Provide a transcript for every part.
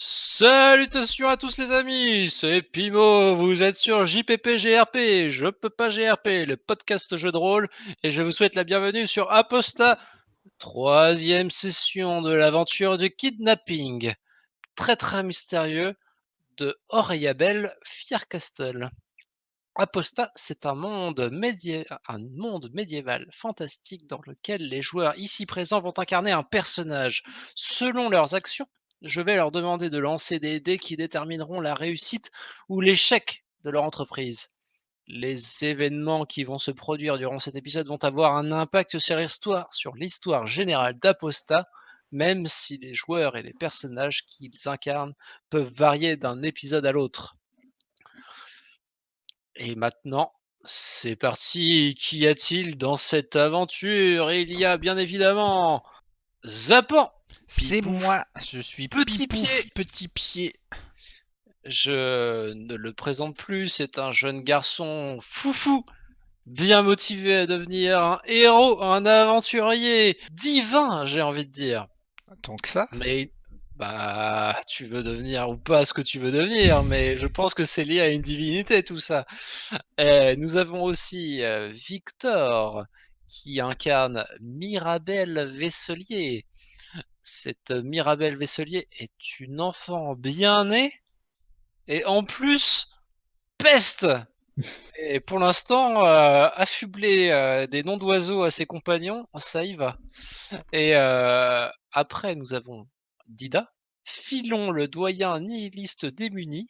Salutations à tous les amis, c'est Pimo, vous êtes sur JPP GRP, je peux pas GRP, le podcast jeu de rôle, et je vous souhaite la bienvenue sur Aposta, troisième session de l'aventure du kidnapping, très mystérieux, de Oriabel Fiercastle. Aposta, c'est un monde médiéval fantastique dans lequel les joueurs ici présents vont incarner un personnage. Selon leurs actions, je vais leur demander de lancer des dés qui détermineront la réussite ou l'échec de leur entreprise. Les événements qui vont se produire durant cet épisode vont avoir un impact sur l'histoire générale d'Aposta, même si les joueurs et les personnages qu'ils incarnent peuvent varier d'un épisode à l'autre. Et maintenant, c'est parti. Qu'y a-t-il dans cette aventure? Il y a bien évidemment Zapan, C'est Pipouf, moi, je suis Petit Pipouf Pied. Petit Pied. Je ne le présente plus, c'est un jeune garçon foufou, bien motivé à devenir un héros, un aventurier divin, j'ai envie de dire. Tant que ça. Mais tu veux devenir ou pas ce que tu veux devenir, mais je pense que c'est lié à une divinité tout ça. Nous avons aussi Victor qui incarne Mirabelle Vesselier. Cette Mirabelle Vesselier est une enfant bien née et en plus peste. Et pour l'instant, affublé des noms d'oiseaux à ses compagnons, ça y va. Et après, nous avons Dida, Filon le doyen nihiliste démuni,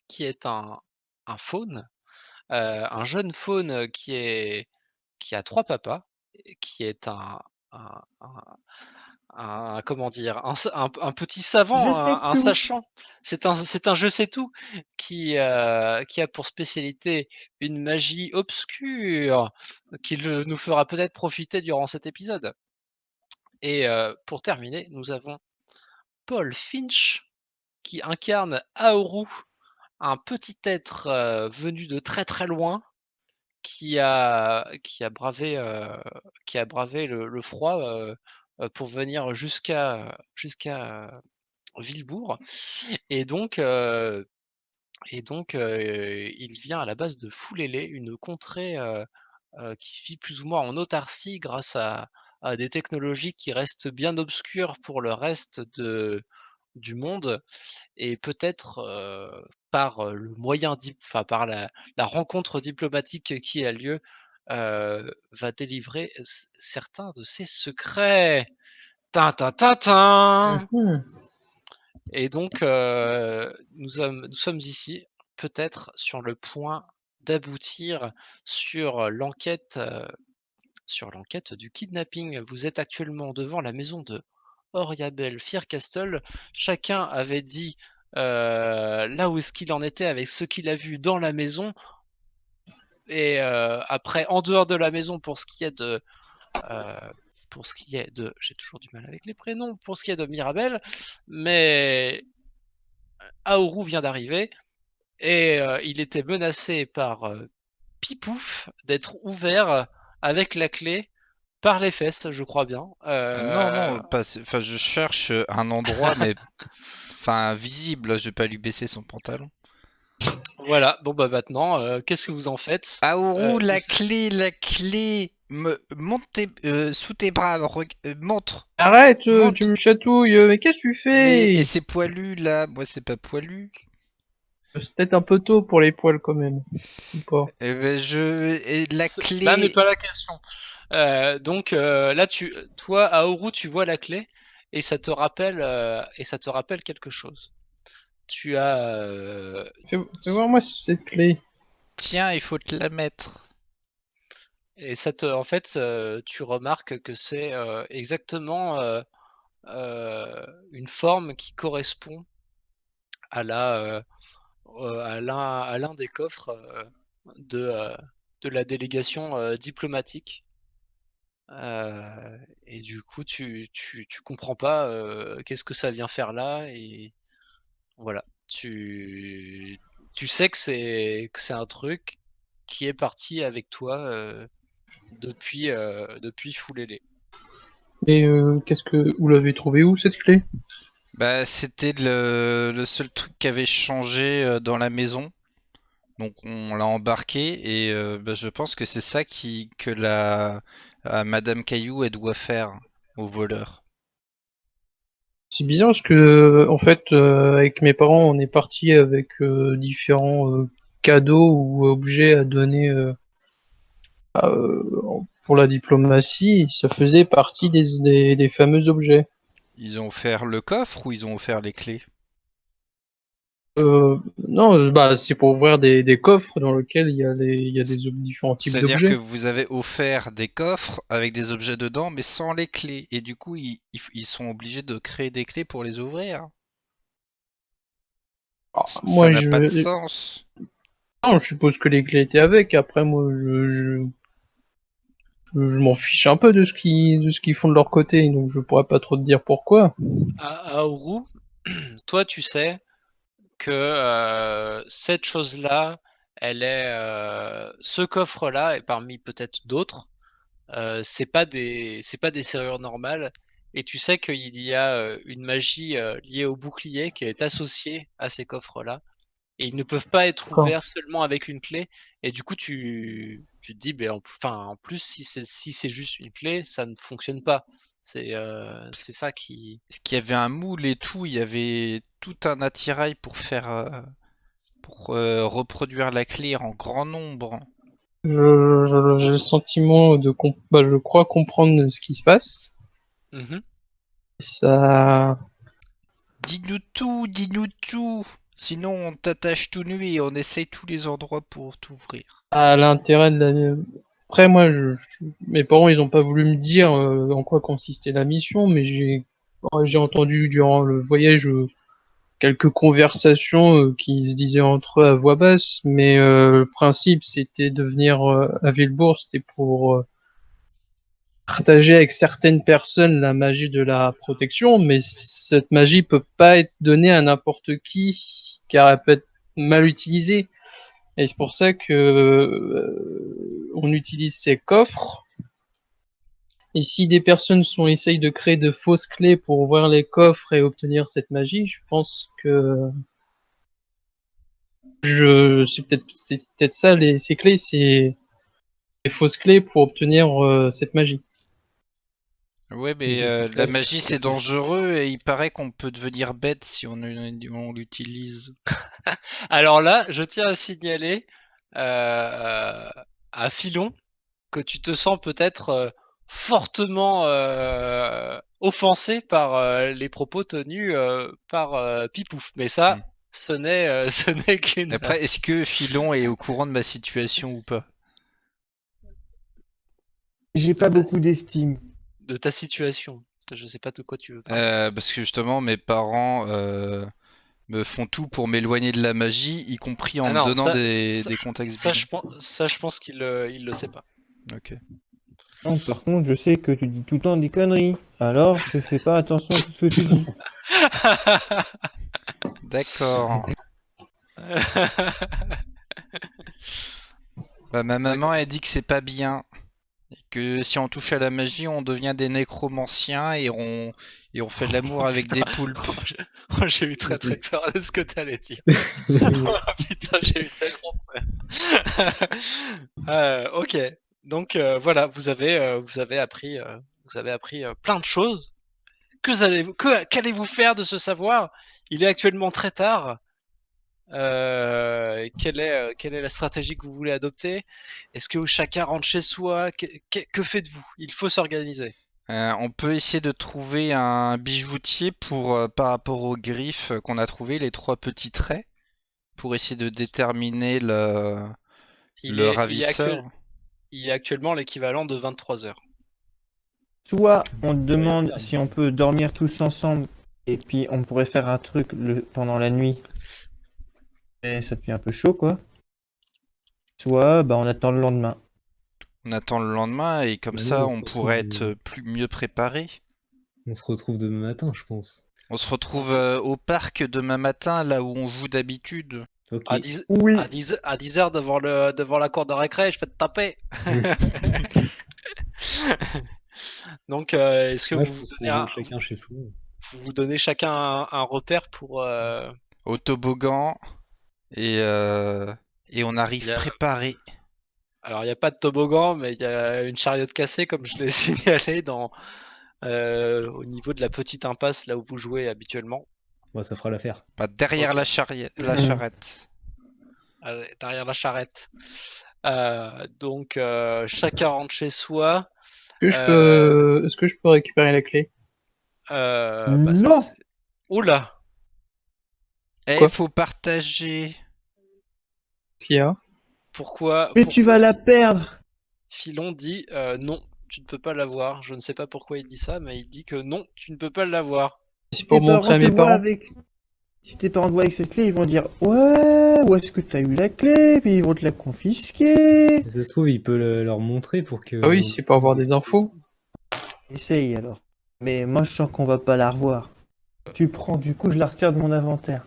qui est un faune, un jeune faune qui a trois papas, qui est un, un- comment dire, un petit Je savant, sais un tout. sachant. C'est un je sais tout qui a pour spécialité une magie obscure qui nous fera peut-être profiter durant cet épisode. Et pour terminer, nous avons Paul Finch qui incarne Aoru, un petit être venu de très loin qui a bravé, le froid, pour venir jusqu'à Villebourg et il vient à la base de Foulélé, une contrée, qui vit plus ou moins en autarcie grâce à des technologies qui restent bien obscures pour le reste du monde et peut-être, par, le moyen enfin par la rencontre diplomatique qui a lieu, va délivrer, certains de ses secrets. Tin tin tin tin! Mhm. Et donc, nous sommes ici, peut-être sur le point d'aboutir sur l'enquête du kidnapping. Vous êtes actuellement devant la maison de Oriabel Fiercastle. Chacun avait dit là où est-ce qu'il en était avec ce qu'il a vu dans la maison. Et après, en dehors de la maison, euh, j'ai toujours du mal avec les prénoms, pour ce qui est de Mirabel, mais Aoru vient d'arriver et il était menacé par Pipouf d'être ouvert avec la clé par les fesses, je crois bien. Non, non, pas. Enfin, je cherche un endroit, mais enfin visible. Je vais pas lui baisser son pantalon. Voilà, bon bah maintenant, qu'est-ce que vous en faites? Aourou, Vous... la clé. Monte sous tes bras. Montre, Arrête, tu monte. me chatouilles, mais qu'est-ce que tu Mais et fais? c'est poilu là. Moi, c'est pas poilu. C'est peut-être un peu tôt pour les poils quand même. Ou pas. Eh ben, et la Là n'est clé. pas la question. Donc là, toi, Aoru, tu vois la clé et ça te rappelle quelque chose. Tu as Fais voir moi cette clé. Tiens, il faut te la mettre. et en fait, tu remarques que c'est exactement une forme qui correspond à à l'un des coffres de, euh, de la délégation diplomatique. Et du coup, tu comprends pas qu'est-ce que ça vient faire là et voilà. Tu sais que c'est un truc qui est parti avec toi depuis Foulélé. Et qu'est-ce que vous l'avez trouvé où cette clé? Bah, c'était le seul truc qui avait changé dans la maison. Donc on l'a embarqué et bah, je pense que c'est ça que la Madame Caillou elle doit faire au voleur. C'est bizarre parce que, en fait, avec mes parents, on est parti avec différents cadeaux ou objets à donner pour la diplomatie. Ça faisait partie des fameux objets. Ils ont offert le coffre ou ils ont offert les clés? Non, bah c'est pour ouvrir des coffres dans lesquels il y a différents types C'est-à-dire que d'objets. vous avez offert des coffres avec des objets dedans mais sans les clés et du coup ils sont obligés de créer des clés pour les ouvrir. Ah, Ça moi, n'a pas de sens. non, je suppose que les clés étaient avec. Après, moi, je m'en fiche un peu de ce qu'ils font de leur côté, donc je pourrais pas trop te dire pourquoi. À Ouru, toi, tu sais que cette chose-là, elle est ce coffre-là, et parmi peut-être d'autres, c'est pas des serrures normales. Et tu sais qu'il y a une magie liée au bouclier qui est associée à ces coffres-là. Et ils ne peuvent pas être D'accord. ouverts seulement avec une clé. Et du coup, tu te dis, ben, en plus, si c'est juste une clé, ça ne fonctionne pas. C'est ça qui. Est-ce qu'il y avait un moule et tout, il y avait tout un attirail pour reproduire la clé en grand nombre. J'ai le sentiment bah, je crois comprendre ce qui se passe. Mhm. Ça, Dis-nous tout. Sinon on t'attache tout nu et on essaye tous les endroits pour t'ouvrir. a l'intérêt de la. Après, moi, mes parents, ils ont pas voulu me dire en quoi consistait la mission, mais j'ai entendu durant le voyage quelques conversations qui se disaient entre eux à voix basse, mais le principe, c'était de venir à Villebourg, c'était pour partager avec certaines personnes la magie de la protection, mais cette magie peut pas être donnée à n'importe qui, car elle peut être mal utilisée. Et c'est pour ça que on utilise ces coffres. Et si des personnes essayent de créer de fausses clés pour ouvrir les coffres et obtenir cette magie, je pense que c'est peut-être ça ces clés, c'est des fausses clés pour obtenir cette magie. Ouais, Mais mais qu'est-ce qui se la passe? magie c'est dangereux et il paraît qu'on peut devenir bête si on l'utilise. Alors là, je tiens à signaler euh, à Filon que tu te sens peut-être fortement offensé par les propos tenus par Pipouf. Mais Hmm. ça, ce n'est qu'une Après, est-ce que Filon est au courant de ma situation ou pas? J'ai de pas ta, beaucoup d'estime. de ta situation. Je sais pas de quoi tu veux parler. Parce que justement mes parents me font tout pour m'éloigner de la magie, y compris en Ah me non, donnant des contextes bidons. je pense il le sait pas. Ok. Non, par contre, je sais que tu dis tout le temps des conneries. Alors, fais pas attention à tout ce que tu dis. D'accord. Bah, ma maman D'accord. elle dit que c'est pas bien. Et que si on touche à la magie, on devient des nécromanciens et on fait de l'amour avec des Putain, poulpes. j'ai eu très très peur de ce que t'allais dire. Oh, putain, j'ai eu tellement peur. Ok, donc voilà, vous avez appris plein de choses. Qu'allez-vous faire de ce savoir? Il est actuellement très tard. Quelle est la stratégie que vous voulez adopter? Est-ce que chacun rentre chez soi? Que faites-vous? Il faut s'organiser. On peut essayer de trouver un bijoutier pour par rapport aux griffes qu'on a trouvé, les trois petits traits, pour essayer de déterminer Il le est, ravisseur. il est actuellement l'équivalent de 23 heures. Soit on te demande si on peut dormir tous ensemble et puis on pourrait faire un truc pendant la nuit. Et ça devient un peu chaud, quoi. Soit bah, on attend le lendemain. On attend le lendemain et comme Bah non, ça on pourrait être mieux préparé. on se retrouve demain matin, je pense. On se retrouve au parc demain matin, là où on joue d'habitude. Ok. À 10, Oui. à 10 heures devant la cour de récré, je vais te taper. Donc, est-ce que Ouais, vous je vous pense donnez qu'on rentre chacun chez soi. vous vous donnez chacun un repère pour. Au toboggan et on Il arrive y a- préparé. Alors, il n'y a pas de toboggan, mais il y a une chariote cassée, comme je l'ai signalé au niveau de la petite impasse là où vous jouez habituellement. Bon, ça fera l'affaire. Bah, derrière Ok. la charrette. Derrière la charrette. Donc, chacun rentre chez soi. Est-ce que je peux récupérer la clé? Bah, Non! oula! Eh, Quoi? faut partager. Qu'est-ce qu'il y a? Pourquoi, Mais tu vas la perdre! Filon dit non, tu ne peux pas l'avoir. Je ne sais pas pourquoi il dit ça, mais il dit que non, tu ne peux pas l'avoir. C'est Tes pour montrer parents à te mes voient parents. avec. Si tes parents te voient avec cette clé, ils vont dire ouais, où est-ce que t'as eu la clé? Puis ils vont te la confisquer. Et ça se trouve, il peut leur montrer pour que. Ah oui, c'est pour avoir des infos. Essaye alors. Mais moi je sens qu'on va pas la revoir. Tu prends, du coup, je la retire de mon inventaire.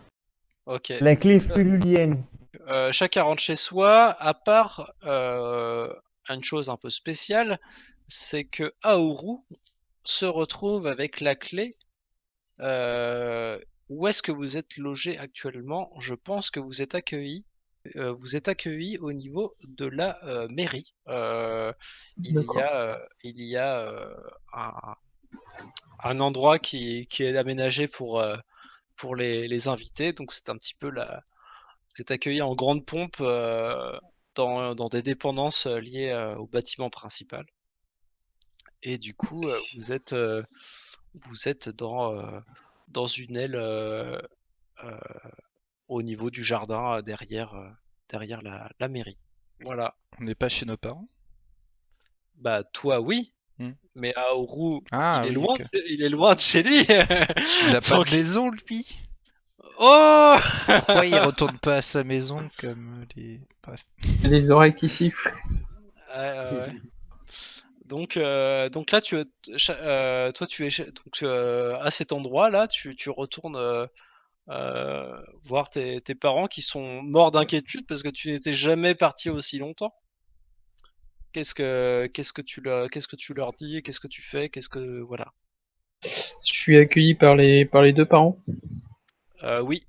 Ok. La clé fululienne. Chacun rentre chez soi, à part une chose un peu spéciale, c'est que Aoru se retrouve avec la clé. Où est-ce que vous êtes logé actuellement? Je pense que vous êtes accueilli. Vous êtes accueilli au niveau de la mairie. D'accord. Il y a un endroit qui est aménagé pour les invités. Donc c'est un petit peu vous êtes accueilli en grande pompe dans des dépendances liées au bâtiment principal. Et du coup, vous êtes dans une aile euh, au niveau du jardin derrière la mairie. Voilà. On n'est pas chez nos parents? Bah toi oui, Hmm. mais Aoru Ah oui, ok. il est loin de chez lui. Il a pas de Donc maison, lui? oh Pourquoi il retourne pas à sa maison comme les... Bref. Les oreilles qui sifflent. Ouais. Donc là toi tu es à cet endroit là, tu retournes voir tes parents qui sont morts d'inquiétude parce que tu n'étais jamais parti aussi longtemps. Qu'est-ce que tu leur dis? Qu'est-ce que tu fais? Voilà. Je suis accueilli par les deux parents. Oui,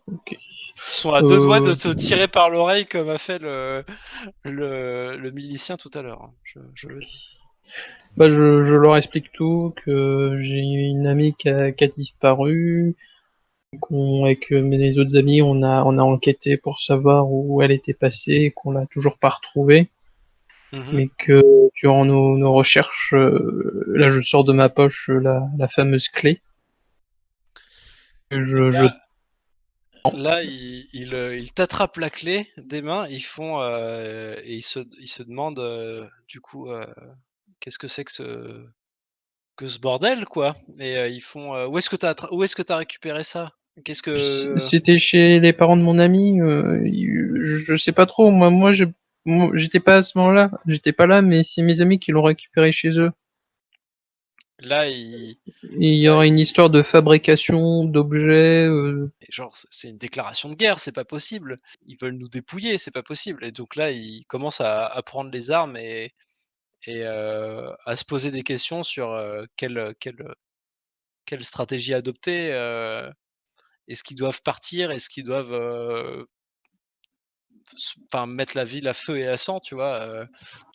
Ok. ils sont à deux doigts de Euh, te tirer par l'oreille comme a fait le milicien tout à l'heure, hein, je le dis. Bah, je leur explique tout, que j'ai une amie qui a disparu, avec mes autres amis, on a enquêté pour savoir où elle était passée, et qu'on l'a toujours pas retrouvée, Mhm. mais que durant nos recherches, là je sors de ma poche la fameuse clé. Et Je... là, ils t'attrapent la clé des mains, et ils se demandent du coup qu'est-ce que c'est que ce bordel quoi. Et ils font où est-ce que t'as récupéré ça? Qu'est-ce que C'était chez les parents de mon ami, je sais pas trop, moi, j'étais pas à ce moment-là, j'étais pas là, mais c'est mes amis qui l'ont récupéré chez eux. là Et il y là, aurait une histoire de fabrication d'objets. et genre c'est une déclaration de guerre, c'est pas possible. Ils veulent nous dépouiller, c'est pas possible. Et donc là, ils commencent à prendre les armes et à se poser des questions sur quelle stratégie adopter. Est-ce qu'ils doivent partir? Est-ce qu'ils doivent enfin, mettre la ville à feu et à sang, tu vois,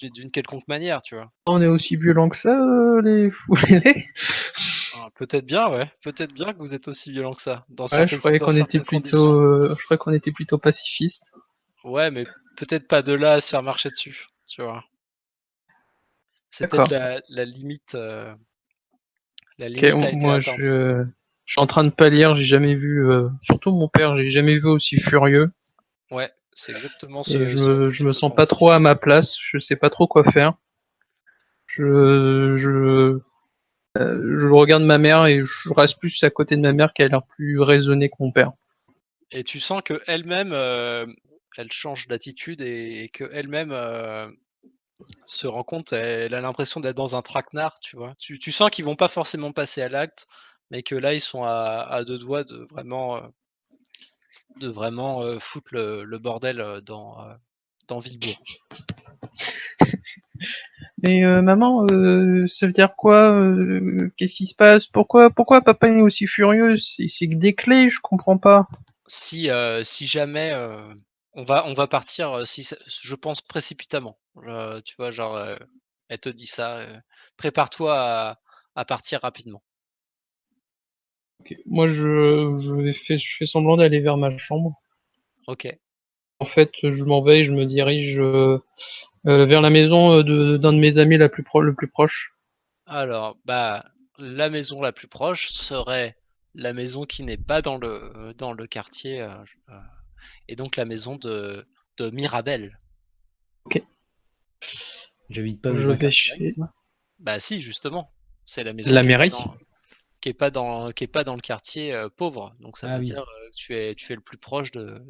d'une quelconque manière, tu vois. On est aussi violents que ça, les fous ailés. Ah, peut-être bien, ouais, peut-être bien que vous êtes aussi violent que ça, Ouais, dans certaines conditions. je croyais qu'on était plutôt pacifistes. Ouais, mais peut-être pas de là à se faire marcher dessus, tu vois. C'est peut-être D'accord. la Ok, limite a été moi atteinte. je suis en train de pâlir, j'ai jamais vu, surtout mon père, j'ai jamais vu aussi furieux. Ouais, c'est exactement Et ce à quoi je je me peux sens pas penser. trop à ma place, je sais pas trop quoi faire. Je, je regarde ma mère et je reste plus à côté de ma mère qui a l'air plus raisonnée que mon père. Et tu sens que elle-même, elle change d'attitude et que elle-même se rend compte, elle a l'impression d'être dans un traquenard, tu vois. Tu sens qu'ils vont pas forcément passer à l'acte, mais que là ils sont à deux doigts de vraiment foutre le bordel dans Villebourg. Mais maman, ça veut dire quoi? Qu'est-ce qui se passe? Pourquoi papa est aussi furieux? C'est que des clés, je comprends pas. Si jamais, on va partir, si ça je pense précipitamment. Tu vois, genre, elle te dit ça, prépare-toi à partir rapidement. Ok. Moi, je fais semblant d'aller vers ma chambre. OK. En fait, je m'en vais et je me dirige vers la maison d'un de mes amis le plus proche. Alors, bah, la maison la plus proche serait la maison qui n'est pas dans le quartier, et donc la maison de Mirabel. J'habite pas Je dans un vais quartier riche, chez moi. Bah si, justement, c'est la maison la mairie. qui est pas dans le quartier, pauvre. Donc ça Ah veut oui. dire, que tu es le plus proche de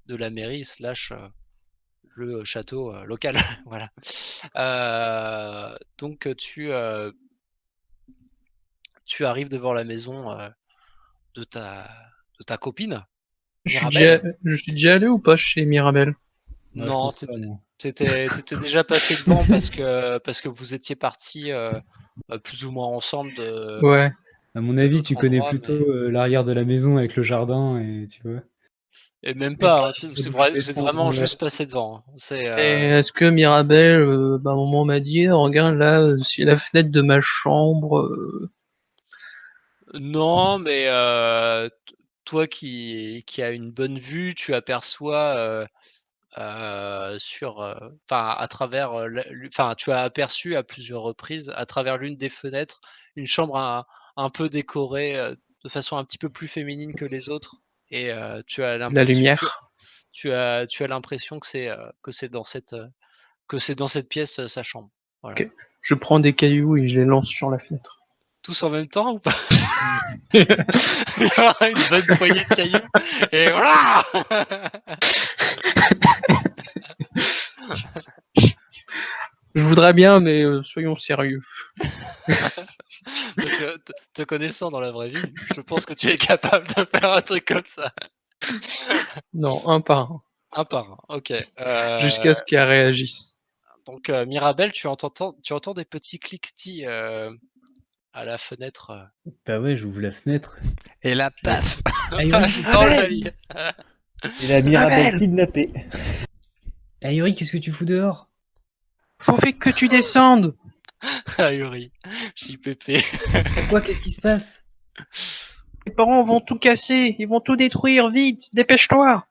la mairie slash, le château, local. Voilà. Donc tu arrives devant la maison, de ta de ta copine, Mirabel. Je suis déjà allé ou pas chez Mirabel? Ouais, je Non, pense pas, non. tu étais déjà passé devant parce que vous étiez partis, plus ou moins ensemble Ouais. À mon de avis, tu l'autre connais endroit, plutôt mais l'arrière de la maison avec le jardin et tu vois. et même Et pas, hein, tu d'où je vous êtes descends vraiment dans la- juste passé devant, hein. C'est, Et est-ce que Mirabel, bah, à un moment m'a dit, regarde là, c'est la fenêtre de ma chambre. non, mais toi qui as une bonne vue, tu aperçois, sur, enfin à travers, enfin tu as aperçu à plusieurs reprises, à travers l'une des fenêtres, une chambre un peu décorée, de façon un petit peu plus féminine que les autres et La lumière. tu as l'impression que c'est dans cette pièce, sa chambre. Voilà. Ok. Je prends des cailloux et je les lance sur la fenêtre. Tous en même temps ou pas? Une bonne poignée de cailloux et voilà! Je voudrais bien, mais soyons sérieux. Parce que te connaissant dans la vraie vie, je pense que tu es capable de faire un truc comme ça. Non, un par un. Un par un, OK. Jusqu'à ce qu'elle réagisse. Donc Mirabel, tu entends des petits cliquetis, à la fenêtre, Bah ouais, j'ouvre la fenêtre. Et là, paf! Ayuri, paf dans l'œil. Et la Mirabelle Mirabel, kidnappée. Ayuri, qu'est-ce que tu fous dehors? faut fait que tu descendes. Ahuri, JPP. Pourquoi? Qu'est-ce qui se passe? Les parents vont tout casser, ils vont tout détruire, vite, dépêche-toi.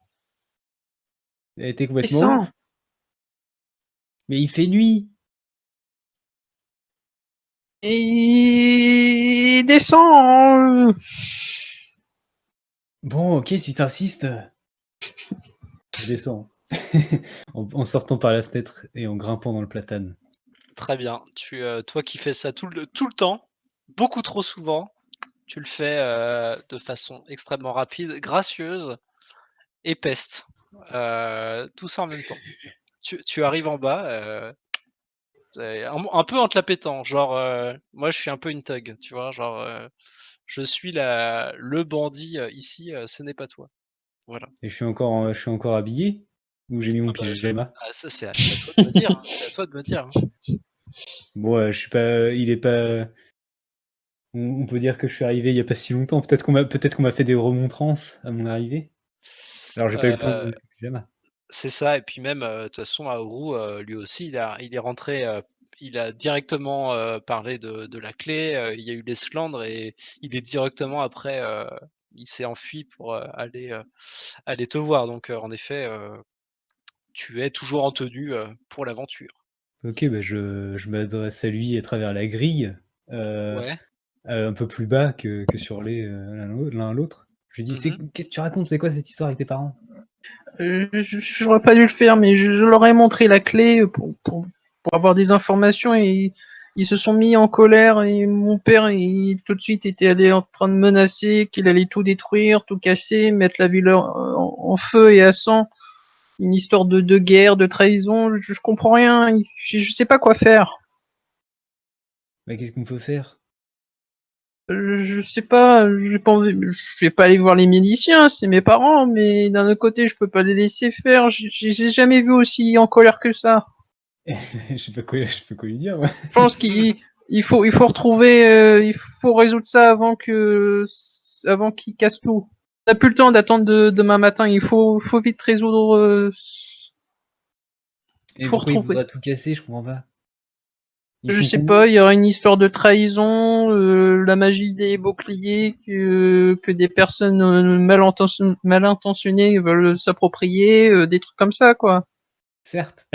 T'es complètement Descends. ouf. Mais il fait nuit. Et descends. Bon, ok, si t'insistes. Je descends. En sortant par la fenêtre et en grimpant dans le platane. Très bien. Toi qui fais ça tout le temps, beaucoup trop souvent, tu le fais, de façon extrêmement rapide, gracieuse et peste. Tout ça en même temps. Tu arrives en bas, c'est un peu en te la pétant, genre, moi je suis un peu une thug, tu vois? Genre, je suis le bandit, ici, ce n'est pas toi. Voilà. Et je suis encore habillé? Ou j'ai mis mon Ah bah, pyjama? ça c'est à toi de me dire, hein, c'est à toi de me dire, hein. Bon, je suis pas. Il est pas. On peut dire que je suis arrivé il y a pas si longtemps. Peut-être qu'on m'a fait des remontrances à mon arrivée. Alors j'ai pas eu le temps de Heu, mettre le pyjama. c'est ça et puis même, de toute façon Aourou, lui aussi il est rentré, il a directement, parlé de la clé, il y a eu l'esclandre et il est directement après, il s'est enfui pour, aller te voir donc en effet, tu es toujours en tenue, pour l'aventure. OK, bah, je m'adresse à lui à travers la grille, heu, Ouais. un peu plus bas que sur l'un l'autre. Je lui dis: Mmh. Qu'est-ce que tu racontes? C'est quoi cette histoire avec tes parents?» J'aurais pas dû le faire, mais je leur ai montré la clé pour avoir des informations et ils se sont mis en colère et mon père il tout de suite était allé en train de menacer qu'il allait tout détruire, tout casser, mettre la ville en feu et à sang. Une histoire de guerre, de trahison, je comprends rien, je sais pas quoi faire. «Bah, qu'est-ce qu'on peut faire?» Je sais pas, j'ai pas envie, je vais pas aller voir les miliciens, c'est mes parents, mais d'un autre côté, je peux pas les laisser faire, j'ai jamais vu aussi en colère que ça. Je sais pas quoi lui dire, ouais. Je pense qu'il faut retrouver, il faut résoudre ça avant qu'il casse tout. T'as plus le temps d'attendre demain matin. Il faut vite résoudre. Et Faut pourquoi il retrouver. voudrait tout casser, je comprends pas. Ils Je sont sais combien pas. Il y aura une histoire de trahison, la magie des boucliers que des personnes mal intentionnées veulent s'approprier, des trucs comme ça, quoi. Certes.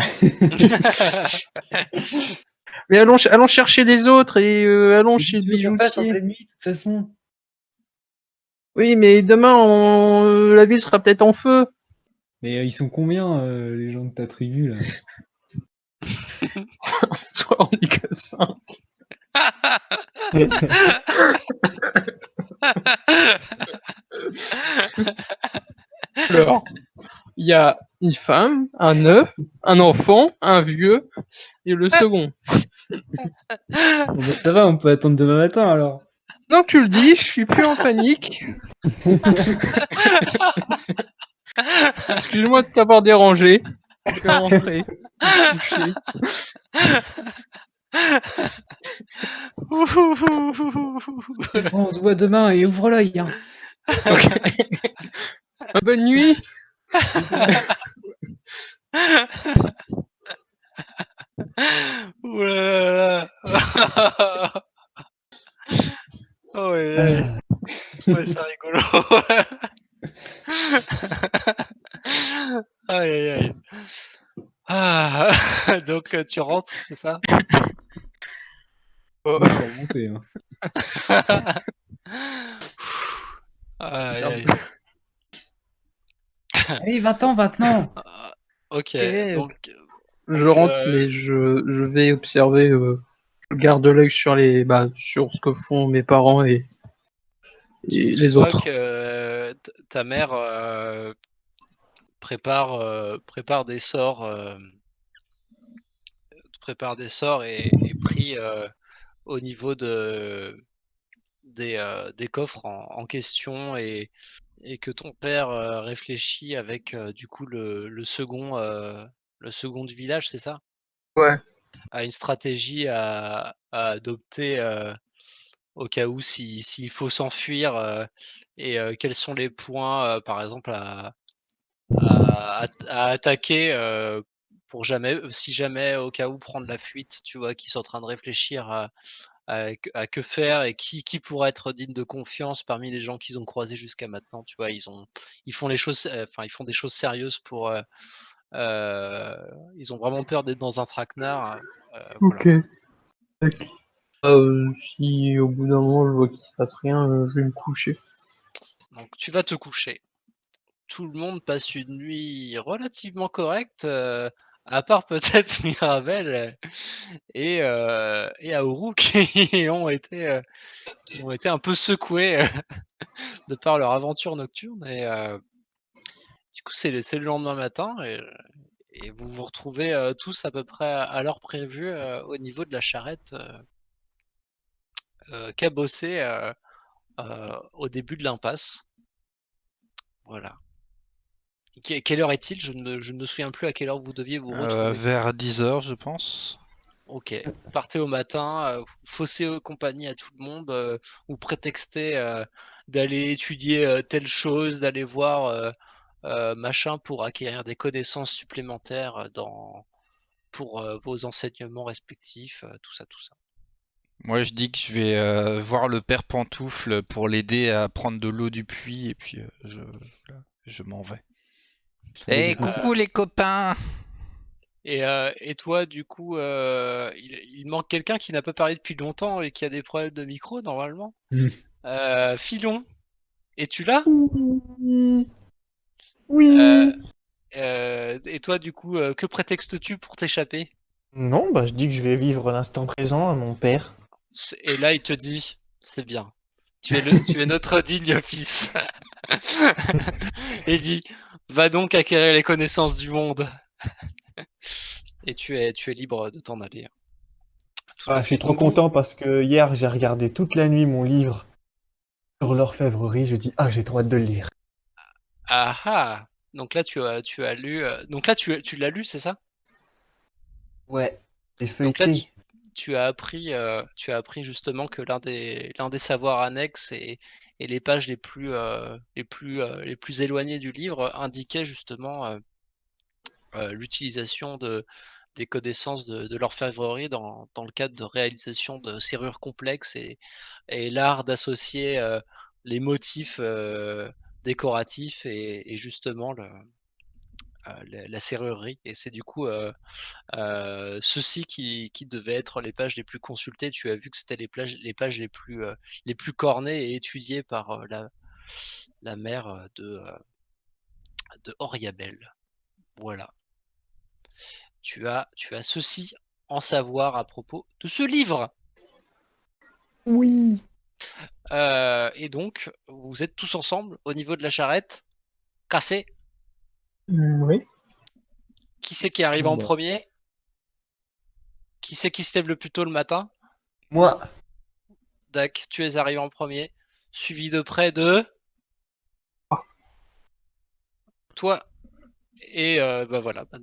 Mais allons chercher les autres et allons Mais chez tu le veux qu'on fasse en bijoutier. pleine nuit, de toute façon. Oui, mais demain, la ville sera peut-être en feu. Mais ils sont combien, les gens de ta tribu, là? Soit on est que 5. Alors, il y a une femme, un œuf, un enfant, un vieux et le second. Bon, bah, ça va, on peut attendre demain matin, alors. Donc tu le dis, je suis plus en panique. Excuse-moi de t'avoir dérangé. Je vais rentrer, me coucher. Bon, on se voit demain et ouvre l'œil, hein. Ok. Bonne nuit. Ouh là là. Oh ouais, je trouvais ça rigolo. Aïe aïe aïe. Ah, donc tu rentres, c'est ça? Moi, je suis remonté, hein. Aïe aïe. Allez, 20 ans, maintenant. Ah, ok, Ok. donc, Je donc rentre, mais je vais observer. Je garde l'œil sur ce que font mes parents et tu les vois autres. que ta mère prépare des sorts, et prie au niveau des coffres en question, et que ton père réfléchit avec du coup le second du village, c'est ça? Ouais. À une stratégie à adopter au cas où s'il faut s'enfuir, et quels sont les points, par exemple, à attaquer, pour jamais, si jamais au cas où prendre la fuite, tu vois? Qu'ils sont en train de réfléchir à que faire, et qui pourrait être digne de confiance parmi les gens qu'ils ont croisés jusqu'à maintenant, tu vois? Ils font les choses, enfin, ils font des choses sérieuses pour, heu, ils ont vraiment peur d'être dans un traquenard, voilà. Ok. Si au bout d'un moment je vois qu'il se passe rien, je vais me coucher. Donc tu vas te coucher. Tout le monde passe une nuit relativement correcte, à part peut-être Mirabel, et Aourou qui ont été un peu secoués, de par leur aventure nocturne, et du coup c'est le lendemain matin, et vous vous retrouvez, tous à peu près à l'heure prévue, au niveau de la charrette, cabossée, au début de l'impasse. Voilà. Quelle heure est-il? Je ne me souviens plus à quelle heure vous deviez vous retrouver. Vers 10 heures, je pense. OK. Vous partez au matin, vous faussez, compagnie à tout le monde, vous prétextez, d'aller étudier, telle chose, d'aller voir, machin, pour acquérir des connaissances supplémentaires, pour, vos enseignements respectifs, tout ça, tout ça. Moi, je dis que je vais voir le père Pantoufle pour l'aider à prendre de l'eau du puits et puis je m'en vais. Eh, coucou les copains! Et toi, du coup, il manque quelqu'un qui n'a pas parlé depuis longtemps et qui a des problèmes de micro normalement. Mmh. Filon, es-tu là? Oui. Heu Oui. et toi, du coup, que prétextes-tu pour t'échapper? Non, bah je dis que je vais vivre l'instant présent à mon père. Et là, il te dit: «C'est bien, tu es notre digne fils». Et il dit: «Va donc acquérir les connaissances du monde». Et tu es libre de t'en aller. Tout Ah, à je suis fait. trop Donc vous content parce que hier j'ai regardé toute la nuit mon livre sur l'orfèvrerie. Je dis ah j'ai trop hâte de le lire. ah ah! Donc là, tu as lu, donc là, tu l'as lu, c'est ça? Ouais, et Donc là, feuilleté. tu as appris justement que l'un des savoirs annexes et les pages les plus éloignées du livre indiquaient justement l'utilisation des connaissances de l'orfèvrerie dans le cadre de réalisation de serrures complexes et l'art d'associer les motifs décoratifs et justement la serrurerie. Et c'est du coup ceci qui devait être les pages les plus consultées. Tu as vu que c'était les pages les plus cornées et étudiées par la mère de Oriabel. Voilà. Tu as ceci en savoir à propos de ce livre. Oui. Et donc, vous êtes tous ensemble au niveau de la charrette, cassé. Oui. Qui c'est qui arrive Bon, en bah, premier? Qui c'est qui se lève le plus tôt le matin? Moi, Dac, tu es arrivé en premier, suivi de près de toi. Et bah voilà, bah,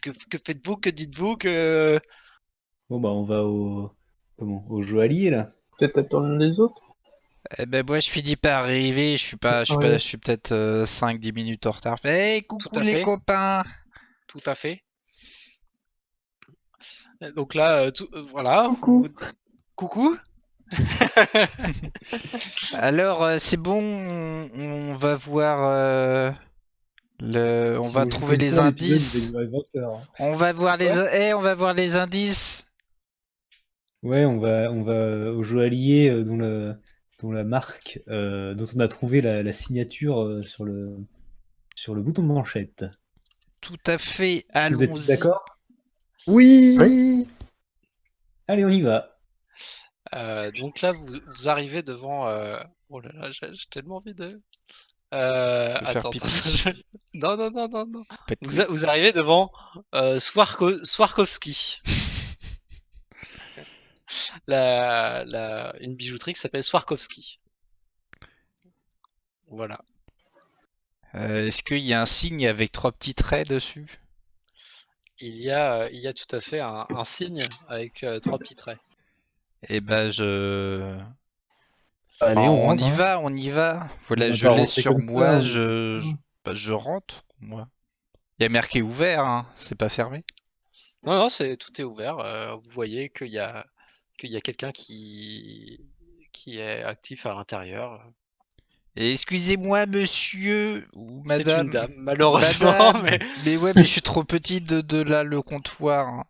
que faites-vous? Que dites-vous que... bon, bah, on va au joaillier, là. Peut-être attendre les autres. Eh ben moi je finis par arriver, je Ouais. suis peut-être 5-10 minutes en retard. Hey, Tout coucou à les fait, copains! tout à fait. Donc là, voilà, coucou. coucou. Alors c'est bon, on va voir on Si va on joue trouver comme les ça, l'épisode, il va indices. durer 20 heures. On va voir Quoi? on va voir les indices. Ouais, on va au joaillier dont la marque, dont on a trouvé la signature sur le bouton de manchette. Tout à fait, Est-ce que vous êtes tous allons-y. d'accord? Oui. Oui. Allez, on y va. Donc là, vous arrivez devant... Oh là là, j'ai tellement envie de... De faire Attends, attends, pipi. non, non, non, non, non. Patouille. Vous arrivez devant Swarovski, une bijouterie qui s'appelle Swarovski. Voilà. Est-ce qu'il y a un signe avec 3 petits traits dessus? Il y a tout à fait un signe avec 3 petits traits. Eh ben je... Bah, Allez, on on rentre, y hein. va, on y va. On Voilà, va je pas l'ai rentrer sur comme ça. moi, bah, je rentre, moi. Il y a marqué ouvert, hein, c'est pas fermé. Non, non, tout est ouvert. Vous voyez qu'il y a quelqu'un qui est actif à l'intérieur. Et excusez-moi, monsieur ou C'est une madame. dame, malheureusement, mais Madame! Mais ouais, mais je suis trop petite de là, le comptoir, hein.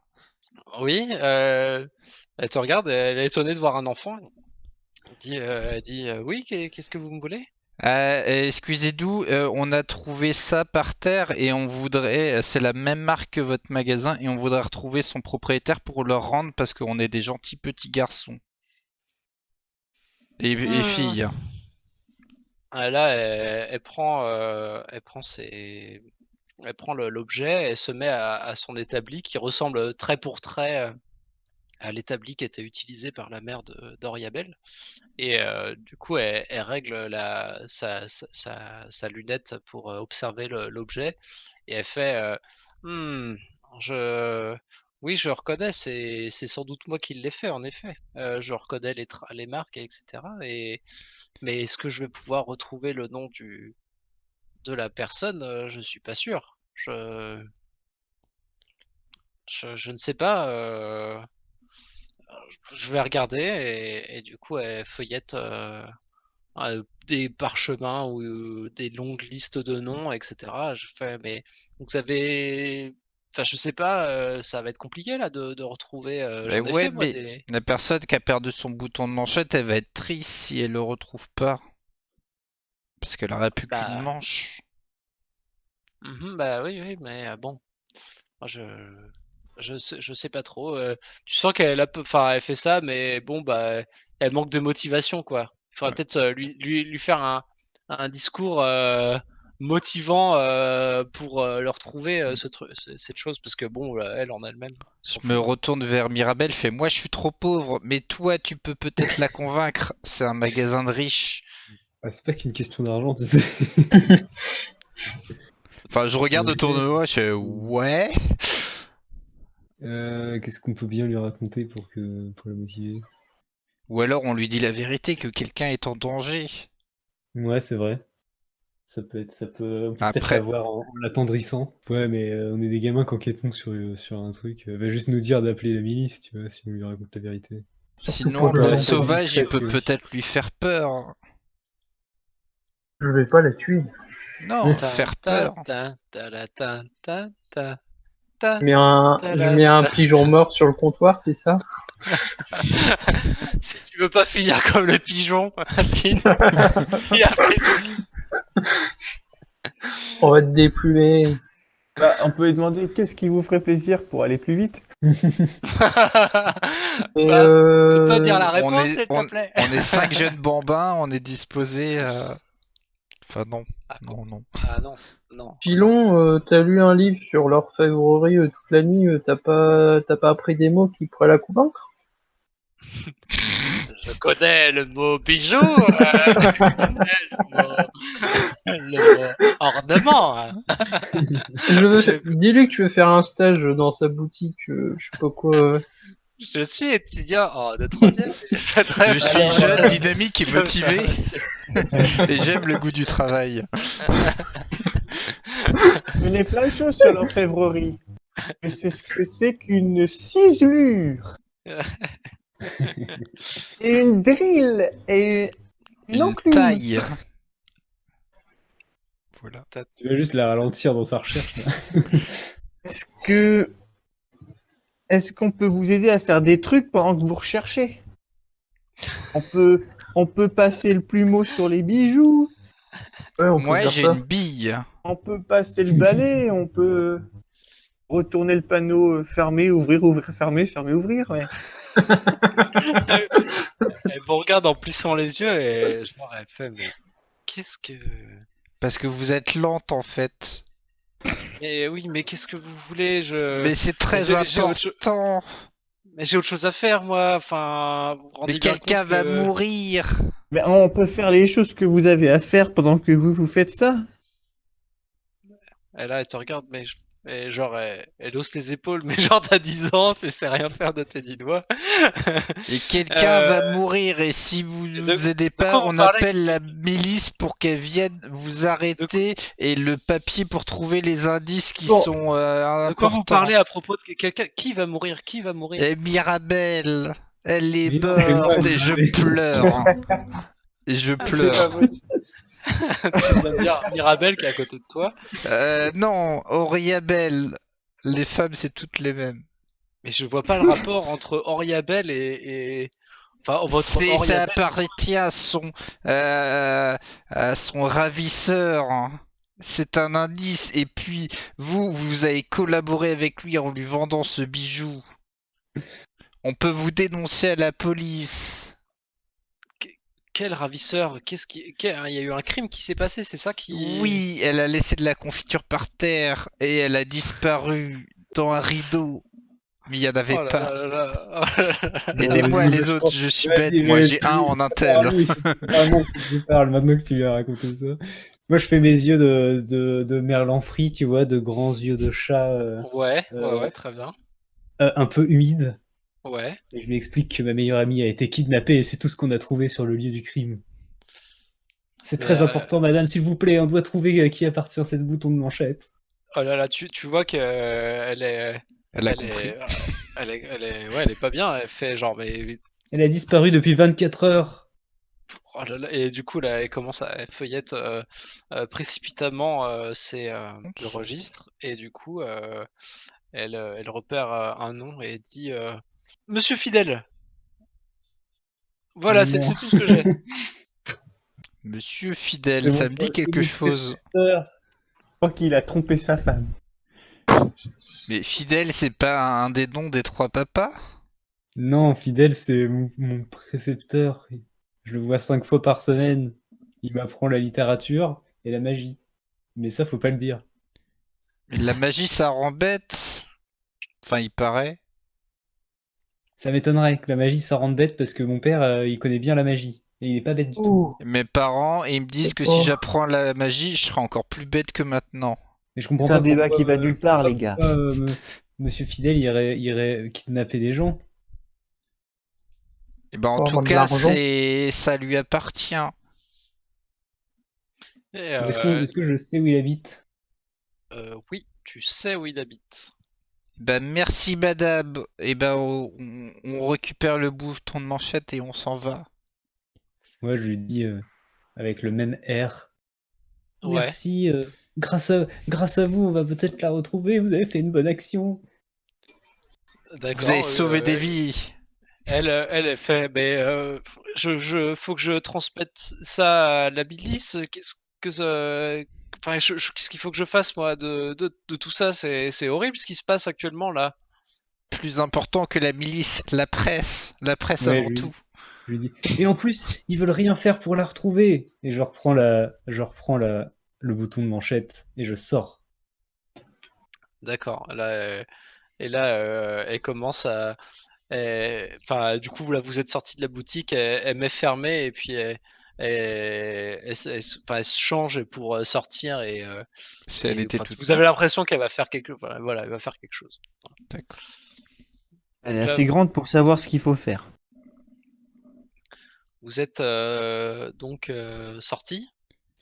oui. Elle te regarde, elle est étonnée de voir un enfant. Elle dit oui, qu'est-ce que vous me voulez? Excusez-nous, on a trouvé ça par terre et on voudrait, c'est la même marque que votre magasin et on voudrait retrouver son propriétaire pour le rendre parce qu'on est des gentils petits garçons. Et Hmm. filles. Ah, là, elle prend l'objet et se met à son établi qui ressemble trait pour trait à l'établi qui était utilisé par la mère d'Oriabel. Et du coup, elle règle sa lunette pour observer l'objet. Et elle fait Hmm, je... Oui, je reconnais, c'est sans doute moi qui l'ai fait, en effet. Je reconnais les marques, etc. Mais est-ce que je vais pouvoir retrouver le nom de la personne? Je suis pas sûr. Je ne sais pas. Je vais regarder et du coup, elle feuillette des parchemins ou des longues listes de noms, etc. Je fais, mais vous avez... Enfin, je sais pas, ça va être compliqué là de retrouver. Bah J'en ai ouais, fait moi mais des... la personne qui a perdu son bouton de manchette, elle va être triste si elle le retrouve pas. Parce qu'elle aurait plus qu'une Bah, manche. bah oui, oui, mais bon, moi, je sais pas trop. Tu sens qu'elle a, enfin, elle fait ça, mais bon, bah, elle manque de motivation, quoi. Il faudrait Ouais. peut-être lui faire un discours motivant pour leur trouver cette chose, parce que bon, elle en elle-même Je s'en me fout. retourne vers Mirabelle, fais moi je suis trop pauvre, mais toi tu peux peut-être la convaincre. C'est un magasin de riches. Ah, c'est pas qu'une question d'argent, tu sais. Enfin, je regarde autour de Ok. moi, je fais ouais. Qu'est-ce qu'on peut bien lui raconter pour la motiver? Ou alors on lui dit la vérité que quelqu'un est en danger. Ouais, c'est vrai. On peut peut-être Après, l'avoir en l'attendrissant. Ouais, mais on est des gamins qui enquêtons sur un truc. Elle va juste nous dire d'appeler la milice, tu vois, si on lui raconte la vérité. sinon pour le le- sauvage il discret, peut tu vois. peut-être lui faire peur. Je vais pas la tuer. Non, Ta, faire ta, peur. ta, ta, la, ta, ta, ta, Je mets un, ta, je la, mets un ta. pigeon mort sur le comptoir, c'est ça? Si tu veux pas finir comme le pigeon, Tine, et après, On va te déplumer. Bah, on peut lui demander qu'est-ce qui vous ferait plaisir pour aller plus vite. Et bah, tu peux dire la On réponse, est, s'il te plaît. on est 5 jeunes bambins, on est disposés à... Enfin non, Ah, non. ah non, non. Pilon, t'as lu un livre sur l'orfèvrerie toute la nuit, t'as pas appris des mots qui pourraient la convaincre? Je connais le mot bijou, je connais le mot ornement. Hein. Je, Dis-lui que tu veux faire un stage dans sa boutique, je sais pas quoi. je suis étudiant de troisième et je souhaiterais Je suis Alors, jeune, dynamique et se faire motivé assurer. et j'aime le goût du travail. Je connais plein de choses sur l'orfèvrerie. Je sais ce que c'est qu'une ciselure. Et une drill. Et une Une enclume. taille. Voilà. Tu vas juste la ralentir dans sa recherche, là. Est-ce que... Est-ce qu'on peut vous aider à faire des trucs pendant que vous recherchez? On peut passer le plumeau sur les bijoux. Ouais, on peut Moi faire j'ai ça. une bille. On peut passer le balai. On peut retourner le panneau fermé, ouvrir, ouvrir, fermé, ouvrir. Ouais. Elle vous regarde en plissant les yeux et je leur ai fait, mais qu'est-ce que... Parce que vous êtes lente en fait. Mais oui, mais qu'est-ce que vous voulez Mais c'est très j'ai autre important. Mais j'ai autre chose à faire, moi. Enfin, vous vous rendez Mais bien quelqu'un compte va que... mourir. Mais on peut faire les choses que vous avez à faire pendant que vous faites ça. Et là, elle te regarde, mais et genre, elle hausse les épaules, mais genre, t'as 10 ans, tu sais rien faire de tes 10 doigts. Et quelqu'un va Euh, mourir et si vous de- nous aidez quoi pas, vous on parlez appelle la milice pour qu'elle vienne vous arrêter et le papier pour trouver les indices qui Bon. sont De quoi vous importants. parlez à propos de quelqu'un? Qui va mourir? Qui va mourir? Et Mirabelle, elle est Mais non, c'est moi, morte et je Mirabelle. pleure. Et je C'est pas pleure. vrai. Tu vas me dire Mirabelle qui est à côté de toi. Non, Auriabelle. Les femmes, c'est toutes les mêmes. Mais je vois pas le rapport entre Oriabelle et... Enfin, votre Ça Oriabelle... appartient à son ravisseur. Hein. C'est un indice. Et puis, vous avez collaboré avec lui en lui vendant ce bijou. On peut vous dénoncer à la police. Quel ravisseur? Il y a eu un crime qui s'est passé, c'est ça qui... Oui, elle a laissé de la confiture par terre et elle a disparu dans un rideau. Mais il n'y en avait Oh là pas. là là là. Oh là là là. Aidez-moi Vas-y, les je autres, pense- je suis Vas-y, bête, moi vas-y, j'ai un en faut intel. parler, vraiment, faut que je parle maintenant que tu lui as raconté ça. Moi, je fais mes yeux de merlan frit, tu vois, de grands yeux de chat Ouais, Euh, ouais, très bien. un peu humides. Ouais. Et je lui explique que ma meilleure amie a été kidnappée et c'est tout ce qu'on a trouvé sur le lieu du crime. C'est Mais, très important, madame, s'il vous plaît, on doit trouver à qui appartient cette bouton de manchette. oh là là, tu vois que elle est, Elle a elle compris. est, ouais, elle est pas bien. Elle fait genre, mais Elle a disparu depuis 24 heures. oh là là, et du coup là, elle commence à elle feuillette précipitamment le registre et du coup elle repère un nom et dit Monsieur Fidèle. Voilà, Non. c'est tout ce que j'ai. Monsieur Fidèle, C'est ça mon me dit poste, quelque mon chose. précepteur. Je crois qu'il a trompé sa femme. Mais Fidèle, c'est pas un des noms des trois papas? Non, Fidèle, c'est mon précepteur. Je le vois 5 fois par semaine. Il m'apprend la littérature et la magie. Mais ça, faut pas le dire. Mais la magie, ça rend bête. Enfin, il paraît. Ça m'étonnerait que la magie, ça rende bête parce que mon père, il connaît bien la magie. Et il est pas bête du tout. Oh, Mes parents, ils me disent que si j'apprends la magie, je serai encore plus bête que maintenant. Mais je comprends c'est un pas débat pourquoi, qui va nulle part, les gars. pourquoi, Monsieur Fidèle irait kidnapper des gens. Et ben en Pour tout avoir de cas, l'argent. ça lui appartient. Et, Est-ce que je sais où il habite? oui, tu sais où il habite. Ben merci madame. Et ben on récupère le bouton de manchette et on s'en va. Moi, je lui dis avec le même air. Ouais, Merci, grâce à vous, on va peut-être la retrouver. Vous avez fait une bonne action. Vous avez d'accord. sauvé des vies. Elle fait, mais faut que je transmette ça à la milice. Qu'est-ce que ça, enfin, qu'est-ce qu'il faut que je fasse moi de tout ça? C'est horrible ce qui se passe actuellement là. Plus important que la milice, la presse Ouais, avant tout. je lui dis. Et en plus, ils veulent rien faire pour la retrouver. Et le bouton de manchette et je sors. D'accord. Là, et là, elle commence à, enfin, du coup, là, vous êtes sorti de la boutique, elle m'est fermée et puis enfin, elle se change pour sortir Si elle était enfin, toute vous avez neuve. l'impression qu'elle va faire voilà, elle va faire quelque chose. D'accord. Elle est Donc là, assez grande pour savoir ce qu'il faut faire. vous êtes donc sorti.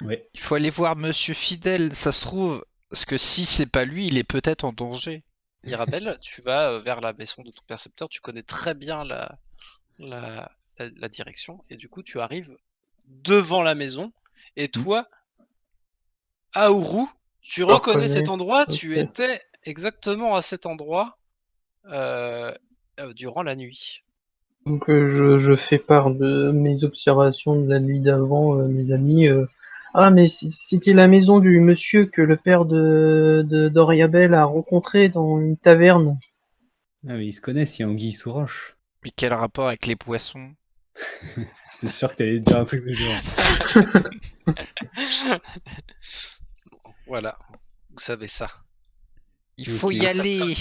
Ouais. Il faut aller voir Monsieur Fidèle, ça se trouve. Parce que si c'est pas lui, il est peut-être en danger. Mirabelle, tu vas vers la maison de ton percepteur. Tu connais très bien la direction et du coup, tu arrives devant la maison. Et Mm. toi, Aourou, tu Je reconnais cet reconnais. endroit. Tu Ok. étais exactement à cet endroit euh, durant la nuit. Donc je fais part de mes observations de la nuit d'avant, mes amis. Ah mais c'était la maison du monsieur que le père de d'Oriabel a rencontré dans une taverne. Ah, mais ils se connaissent, il y a Anguille sous roche. Mais quel rapport avec les poissons? J'étais sûr que t'allais dire un truc du genre. Voilà, vous savez ça. Il faut Ok. y aller.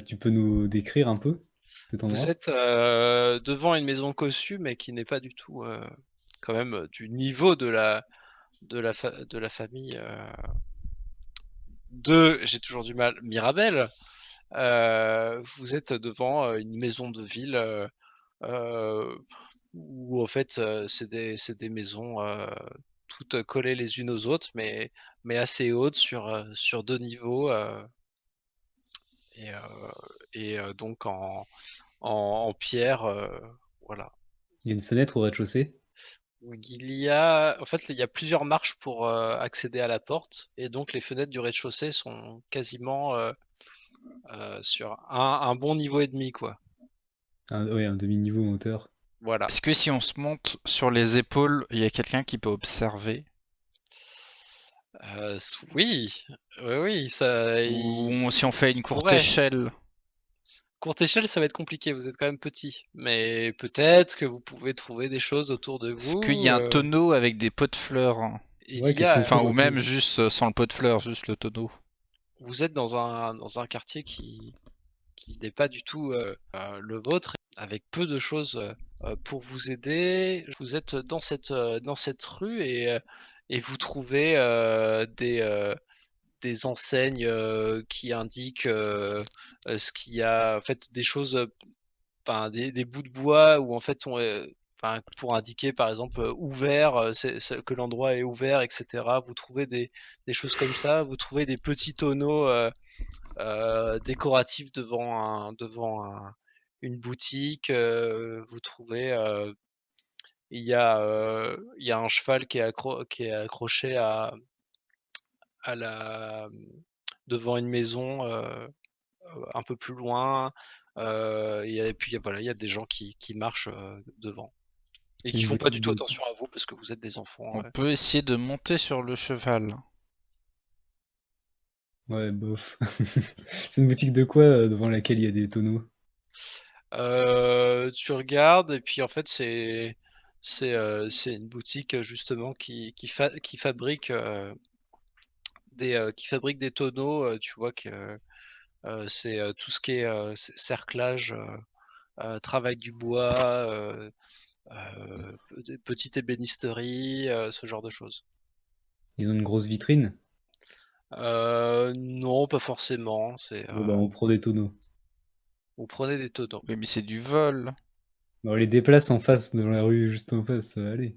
Tu peux nous décrire un peu cet Vous endroit? êtes devant une maison cossue, mais qui n'est pas du tout quand même du niveau de la famille de, j'ai toujours du mal, Mirabel. Vous êtes devant une maison de ville euh, où en fait c'est des maisons toutes collées les unes aux autres, mais assez hautes sur deux niveaux et, donc en pierre, voilà. Il y a une fenêtre au rez-de-chaussée. En fait, il y a plusieurs marches pour accéder à la porte, et donc les fenêtres du rez-de-chaussée sont quasiment sur un bon niveau et demi, quoi. Ouais, un demi-niveau en hauteur. Voilà. Est-ce que si on se monte sur les épaules, il y a quelqu'un qui peut observer? Oui, oui, oui, ça, Ou si on fait une courte pourrait. échelle? Courte échelle, ça va être compliqué, vous êtes quand même petit. Mais peut-être que vous pouvez trouver des choses autour de Est-ce qu'il y vous. a un tonneau avec des pots de fleurs, hein? Il Ouais, y qu'est-ce qu'on Enfin, a, trouve ou autour? même juste sans le pot de fleurs, juste le tonneau. vous êtes dans un quartier qui n'est pas du tout le vôtre, avec peu de choses pour vous aider. Vous êtes dans cette rue et vous trouvez des enseignes qui indiquent ce qu'il y a, en fait, des choses, enfin, des bouts de bois où en fait enfin, pour indiquer par exemple ouvert, que l'endroit est ouvert, etc. Vous trouvez des choses comme ça. Vous trouvez des petits tonneaux décoratifs une boutique. Vous trouvez, il y a un cheval qui est accroché à devant une maison un peu plus loin. Et puis voilà, il y a des gens qui marchent devant et C'est qui une font pas boutique du tout de. attention à vous parce que vous êtes des enfants. On peut essayer de monter sur le cheval. Ouais, bof. C'est une boutique de quoi devant laquelle il y a des tonneaux? Tu regardes et puis en fait c'est une boutique justement qui fabrique qui fabrique des tonneaux. Tu vois que c'est tout ce qui est cerclage, travail du bois, petite ébénisterie, ce genre de choses. Ils ont une grosse vitrine. Non, pas forcément. Bon, bah, on prend des tonneaux. Vous prenez des tonneaux. Oui, mais c'est du vol. On les déplace en face, dans la rue juste en face, ça va aller.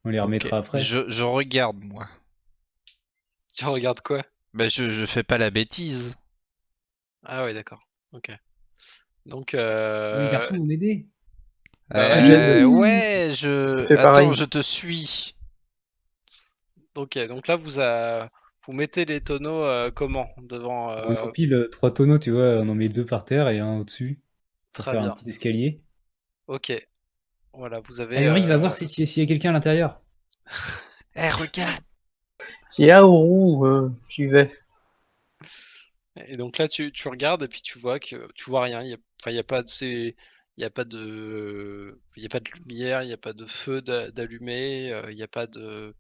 On les Ok. remettra après. Je regarde, moi. Tu regardes quoi? Bah, je fais pas la bêtise. Ah ouais, d'accord. Ok. Donc, Les garçons, vous m'aidez. bah ouais, je- Ouais, fais Attends, pareil. je te suis. ok. Donc là, vous mettez les tonneaux comment? Devant. On empile 3 tonneaux, tu vois, on en met 2 par terre et un au-dessus pour Très faire un bien. petit escalier. Ok. Voilà, vous avez. Allez, Henri, va voir s'il y a quelqu'un à l'intérieur. Eh, regarde. Si Yaoru, j'y vais. Et donc là, tu regardes et puis tu vois que tu vois rien. Enfin, il y a pas de, il y a pas de, il y a pas de lumière, il y a pas de feu d'allumé, il y a pas de,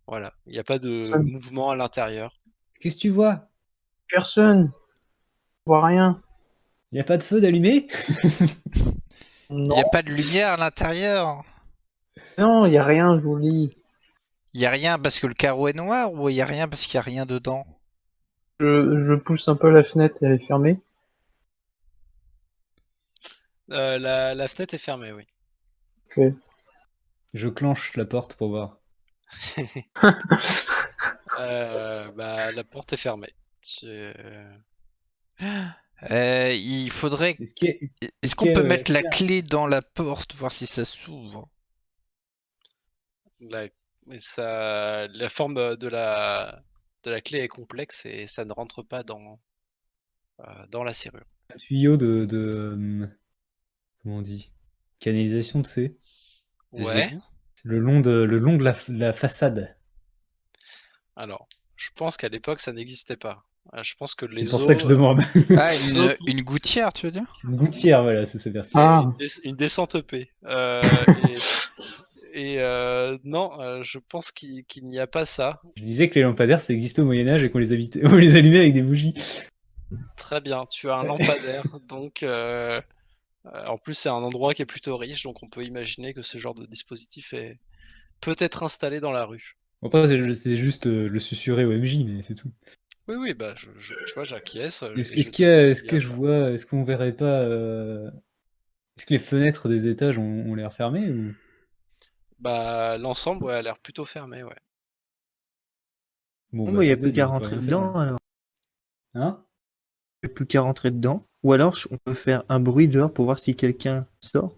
voilà, il y a pas de Personne. mouvement à l'intérieur. Qu'est-ce que tu vois? Personne. Je vois rien. Il n'y a pas de feu d'allumé? Il y a Non, pas de lumière à l'intérieur. non, y a rien, je vous dis. Il y a rien parce que le carreau est noir ou il y a rien parce qu'il y a rien dedans? Je pousse un peu la fenêtre, elle est fermée. La fenêtre est fermée, oui. Ok. Je clenche la porte pour voir. Bah, la porte est fermée. Il faudrait. Est-ce qu'il y a, Est-ce est-ce qu'on qu'il y peut a, mettre est-ce la qu'il y a- clé dans la porte, voir si ça s'ouvre? La, mais la forme de la clé est complexe et ça ne rentre pas dans la serrure. un tuyau comment on dit? Canalisation, tu sais? Des Ouais. égouts? Le long de la façade. Alors, je pense qu'à l'époque, ça n'existait pas. Je pense que C'est pour ça que je demande. Ah, les eaux, une gouttière, tu veux dire? Une gouttière, voilà, c'est ça, merci. Ah, une descente EP. Non, je pense qu'il n'y a pas ça. Je disais que les lampadaires, ça existait au Moyen-Âge et qu'on les, on les allumait avec des bougies. Très bien, tu as un lampadaire, donc en plus c'est un endroit qui est plutôt riche, donc on peut imaginer que ce genre de dispositif est peut être installé dans la rue. Bon, après, c'est juste le susurrer au MJ, mais c'est tout. Oui, oui, bah tu vois, j'acquiesce Est-ce et est-ce je qu'il te y a, dis est-ce qu'il y que a je ça. vois, est-ce qu'on verrait pas, est-ce que les fenêtres des étages ont l'air fermées ou? Bah l'ensemble ouais, a l'air plutôt fermé, ouais. Bon, Bon, bah, bah, y a c'est plus dead, qu'à on peut rentrer rien faire, dedans, alors. Hein? Y a plus qu'à rentrer dedans. Ou alors, on peut faire un bruit dehors pour voir si quelqu'un sort.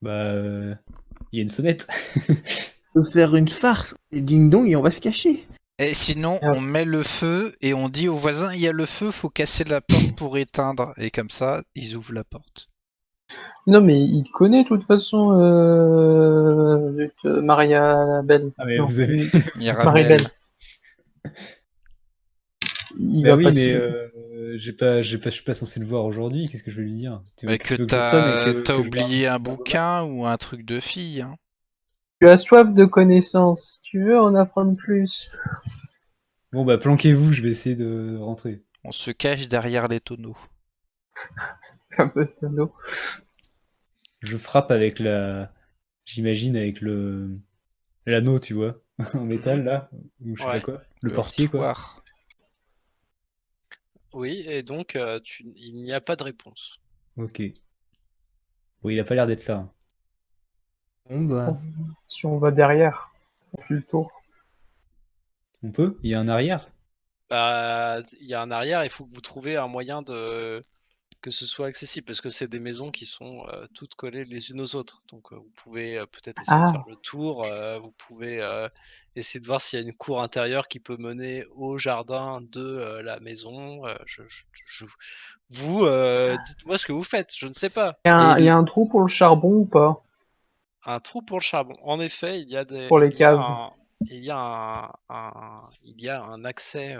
Bah, il y a une sonnette. On peut faire une farce, et ding-dong, et on va se cacher. Et sinon, Ah. on met le feu et on dit aux voisins, il y a le feu, faut casser la porte pour éteindre. Et comme ça, ils ouvrent la porte. non, mais il connaît de toute façon Maria Belle. Ah, mais Non, vous avez. Mirabelle. Marie-Belle. Il Bah va oui, mais passer. je suis pas censé le voir aujourd'hui. Qu'est-ce que je vais lui dire? Mais que Tu veux que je sonne et t'as que je vois oublié un un gobelin? bouquin ou un truc de fille, hein. Tu as soif de connaissances. Tu veux en apprendre plus? Bon, bah, planquez-vous, je vais essayer de rentrer. On se cache derrière les tonneaux. Un peu de tonneau. Je frappe avec j'imagine avec l'anneau, tu vois, en métal là, ou je sais pas Ouais. quoi, le Le portier quoi. heurtoir. Oui, et donc il n'y a pas de réponse. Ok. Bon, il a pas l'air d'être là, hein. Bon, bah. Si on va derrière, on fait le tour. On peut? Il y a un arrière? Bah, il y a un arrière, il faut que vous trouviez un moyen que ce soit accessible, parce que c'est des maisons qui sont toutes collées les unes aux autres. Donc vous pouvez peut-être essayer de Ah, faire le tour, vous pouvez essayer de voir s'il y a une cour intérieure qui peut mener au jardin de la maison. Vous, dites-moi ce que vous faites, je ne sais pas. Et il y a un trou pour le charbon ou pas? Un trou pour le charbon. En effet, Pour les caves. il y a un accès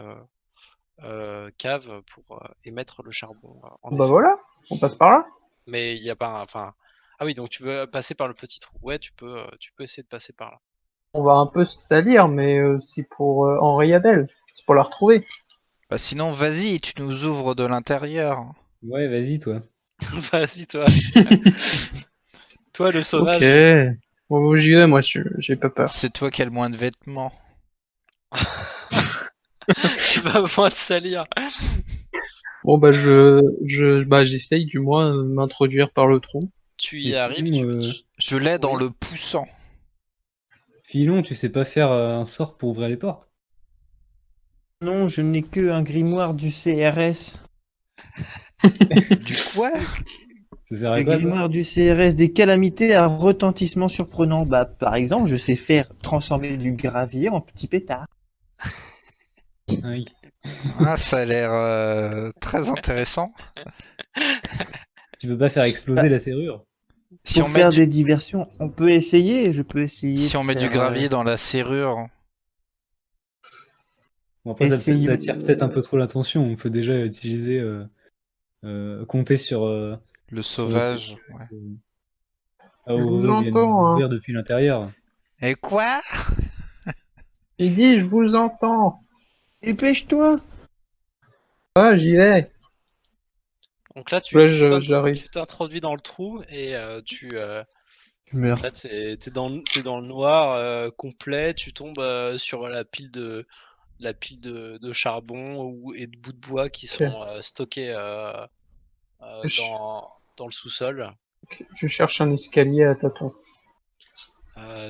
cave pour émettre le charbon, en Bah effet. voilà, on passe par là. Mais il y a pas, enfin, ah oui, donc tu veux passer par le petit trou. Ouais, tu peux essayer de passer par là. On va un peu se salir, mais c'est pour Henri Adèle. C'est pour la retrouver. bah sinon, vas-y, tu nous ouvres de l'intérieur. Ouais, vas-y toi. Vas-y, toi. Toi, le Ok. sauvage. Bon, j'y vais, moi, j'ai pas peur. C'est toi qui as le moins de vêtements. Tu vas moins te salir. Bon bah j'essaye du moins de m'introduire par le trou. Tu Et y arrives, sinon, Je l'aide en Oui. le poussant. Filon, tu sais pas faire un sort pour ouvrir les portes? Non, je n'ai que un grimoire du CRS. Du quoi? Ça sert à Le quoi, ça? grimoire du CRS des calamités à retentissement surprenant. Bah, par exemple, je sais faire transformer du gravier en petit pétard. Ah oui. Ah, ça a l'air très intéressant. Tu peux pas faire exploser la serrure? Si on Pour met faire du, des diversions, on peut essayer. Je peux essayer si de on met du faire. gravier dans la serrure, Bon, après, ça Essayons. attire peut-être un peu trop l'attention. On peut déjà utiliser, compter le sur le fait sauvage. Ouais. à Je vous ouvrir, ou bien nous entends, hein. ouvrir depuis l'intérieur. Et quoi? Il dit, je vous entends. Dépêche-toi! Ah, Ah, j'y vais. Donc là, Là, j'arrive. tu t'introduis dans le trou et Tu donc meurs. là, t'es dans le noir complet. Tu tombes sur la pile de charbon et de bouts de bois qui Ok. sont stockés Je, dans le sous-sol. je cherche un escalier à tâtons.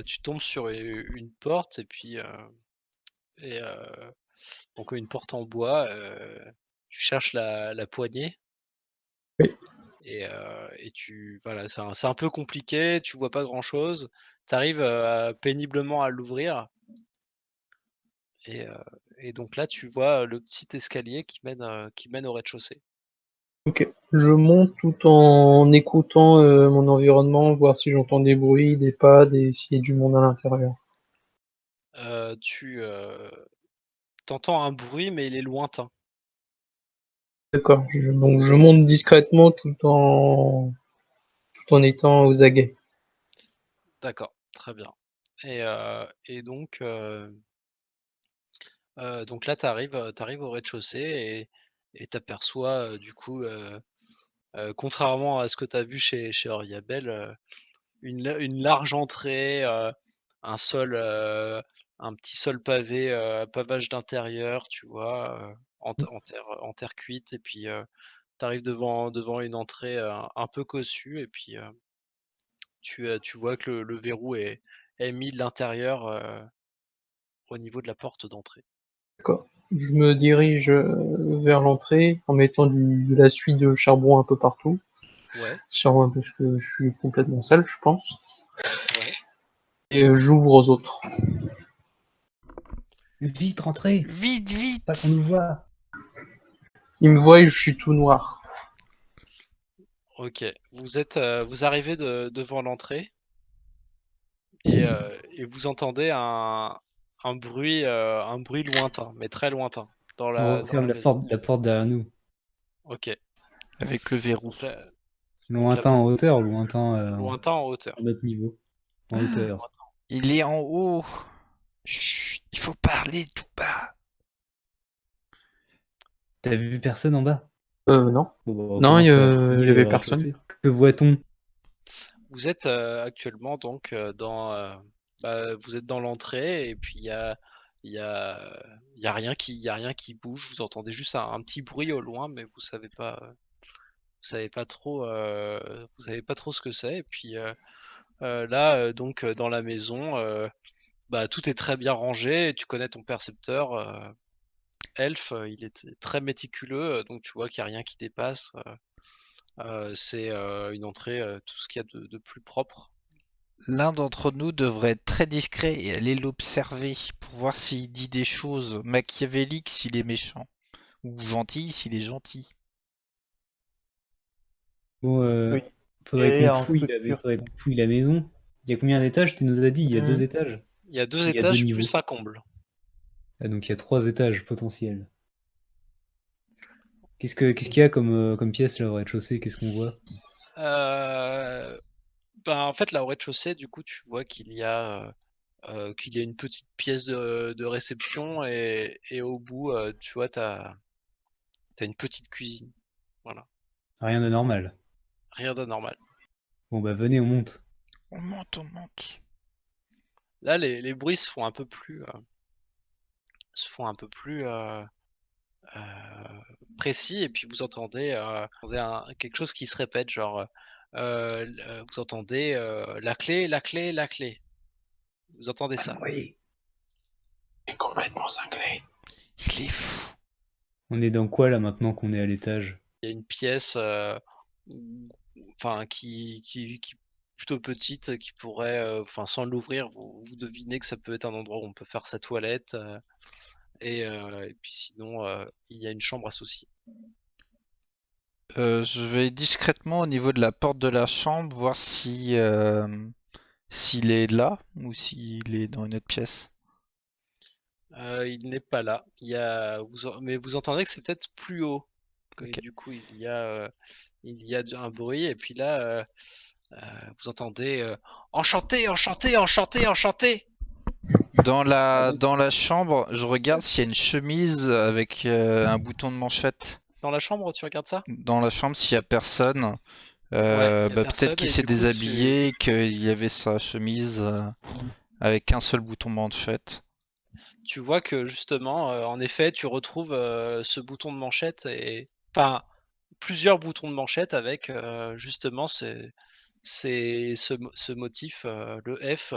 Tu tombes sur une porte et puis et donc une porte en bois. Tu cherches la poignée. Oui. Et voilà, c'est un peu compliqué, tu vois pas grand-chose. Tu arrives péniblement à l'ouvrir et, heu, et donc là, tu vois le petit escalier qui mène au rez-de-chaussée. Ok. Je monte tout en écoutant mon environnement, voir si j'entends des bruits, des pas, s'il y a du monde à l'intérieur. Tu entends un bruit, mais il est lointain. D'accord. Donc je monte discrètement tout en étant aux aguets. D'accord, très bien. Et donc là, tu arrives, au rez-de-chaussée et tu aperçois, du coup, contrairement à ce que tu as vu chez Oriabel, une large entrée, un sol, un petit sol pavé, pavage d'intérieur, tu vois? En terre cuite et puis, tu arrives devant une entrée, un peu cossue et puis, tu vois que le verrou est mis de l'intérieur, au niveau de la porte d'entrée. D'accord. Je me dirige vers l'entrée en mettant de la suie de charbon un peu partout. Ouais, Charbon parce que je suis complètement sale, je pense. ouais. Et j'ouvre aux autres. Vite, rentrez! Vite, Pas qu'on vite! nous voit! Ils me voient et je suis tout noir. OK. Vous arrivez devant l'entrée et vous entendez un bruit lointain, mais très lointain On dans referme la maison. la porte derrière nous. OK. Avec le verrou. Donc la donc la Lointain porte en hauteur ou lointain lointain en à hauteur. notre niveau? En hauteur. Il est en haut. Chut, il faut parler tout bas. T'as vu personne en bas? Non. Bon, bah, on Non, il commence à y fouiller avait le personne. rez-de-chaussée. Que voit-on? Vous êtes, actuellement donc, vous êtes dans l'entrée et puis il y a il y a rien qui bouge. Vous entendez juste un petit bruit au loin, mais vous savez pas trop ce que c'est et puis, là, donc, dans la maison, tout est très bien rangé et tu connais ton percepteur, Elf, il est très méticuleux, donc tu vois qu'il y a rien qui dépasse, c'est, une entrée, tout ce qu'il y a de plus propre. L'un d'entre nous devrait être très discret et aller l'observer pour voir s'il dit des choses machiavéliques s'il est méchant, ou gentil s'il est gentil. Bon, Oui. faudrait Et qu'on un fouille truc faudrait furtif. qu'on fouille la maison. Il y a combien d'étages? Tu nous as dit, il y a 2 Hmm. étages. Il y a 2 Il y a 2 étages niveaux. plus un comble. Ah, donc il y a 3 étages potentiels. Qu'est-ce qu'il y a comme pièce là au rez-de-chaussée? Qu'est-ce qu'on voit? Heu, en fait, là, au rez-de-chaussée, du coup, tu vois qu'il y a une petite pièce de réception et au bout, tu vois, tu as une petite cuisine. Voilà, Rien de normal. rien d'anormal. Bon bah venez, on monte. On monte, on monte. Là, les bruits se font un peu plus précis, et puis vous entendez, quelque chose qui se répète, genre, vous entendez la clé, la clé, la clé. Vous entendez ça. Oui. C'est complètement cinglé. Il est fou. On est dans quoi là maintenant qu'on est à l'étage? Il y a une pièce enfin qui plutôt petite, qui pourrait, enfin sans l'ouvrir, vous devinez que ça peut être un endroit où on peut faire sa toilette, et puis sinon il y a une chambre associée. Je vais discrètement au niveau de la porte de la chambre voir si s'il est là ou s'il est dans une autre pièce. Il n'est pas là. Mais vous entendez que c'est peut-être plus haut. Et Ok. du coup, il y a un bruit. Et puis là, vous entendez enchanté, enchanté, enchanté, enchanté. Dans la chambre, je regarde s'il y a une chemise avec un bouton de manchette. Dans la chambre, tu regardes ça? Dans la chambre, s'il y a personne, Ouais, il y a peut-être personne. qu'il Et s'est du coup, déshabillé, qu'il y avait sa chemise avec qu'un seul bouton de manchette. tu vois que justement, en effet, tu retrouves ce bouton de manchette enfin plusieurs boutons de manchette avec justement ce motif, le F.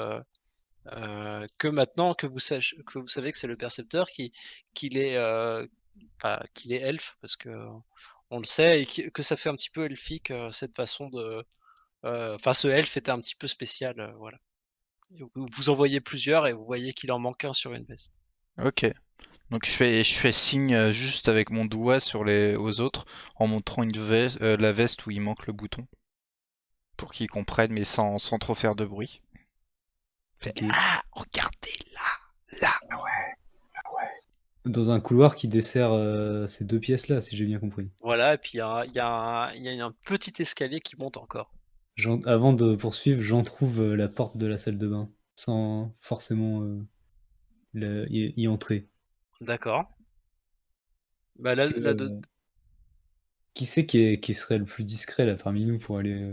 Que maintenant que vous savez que c'est le percepteur qu'il est, qu'il est elfe, parce que on le sait, et que ça fait un petit peu elfique, cette façon de, enfin ce elfe était un petit peu spécial, voilà. Et vous en voyez plusieurs et vous voyez qu'il en manque un sur une veste. Ok. Donc je fais signe juste avec mon doigt aux autres en montrant la veste où il manque le bouton pour qu'ils comprennent mais sans trop faire de bruit. Fait, Ok. ah, regardez là, là. Dans un couloir qui dessert ces deux pièces-là, si j'ai bien compris. Voilà, et puis il y a un petit escalier qui monte encore. Avant de poursuivre, j'en trouve la porte de la salle de bain, sans forcément y entrer. D'accord. Bah Parce que, qui c'est qui serait le plus discret là parmi nous pour aller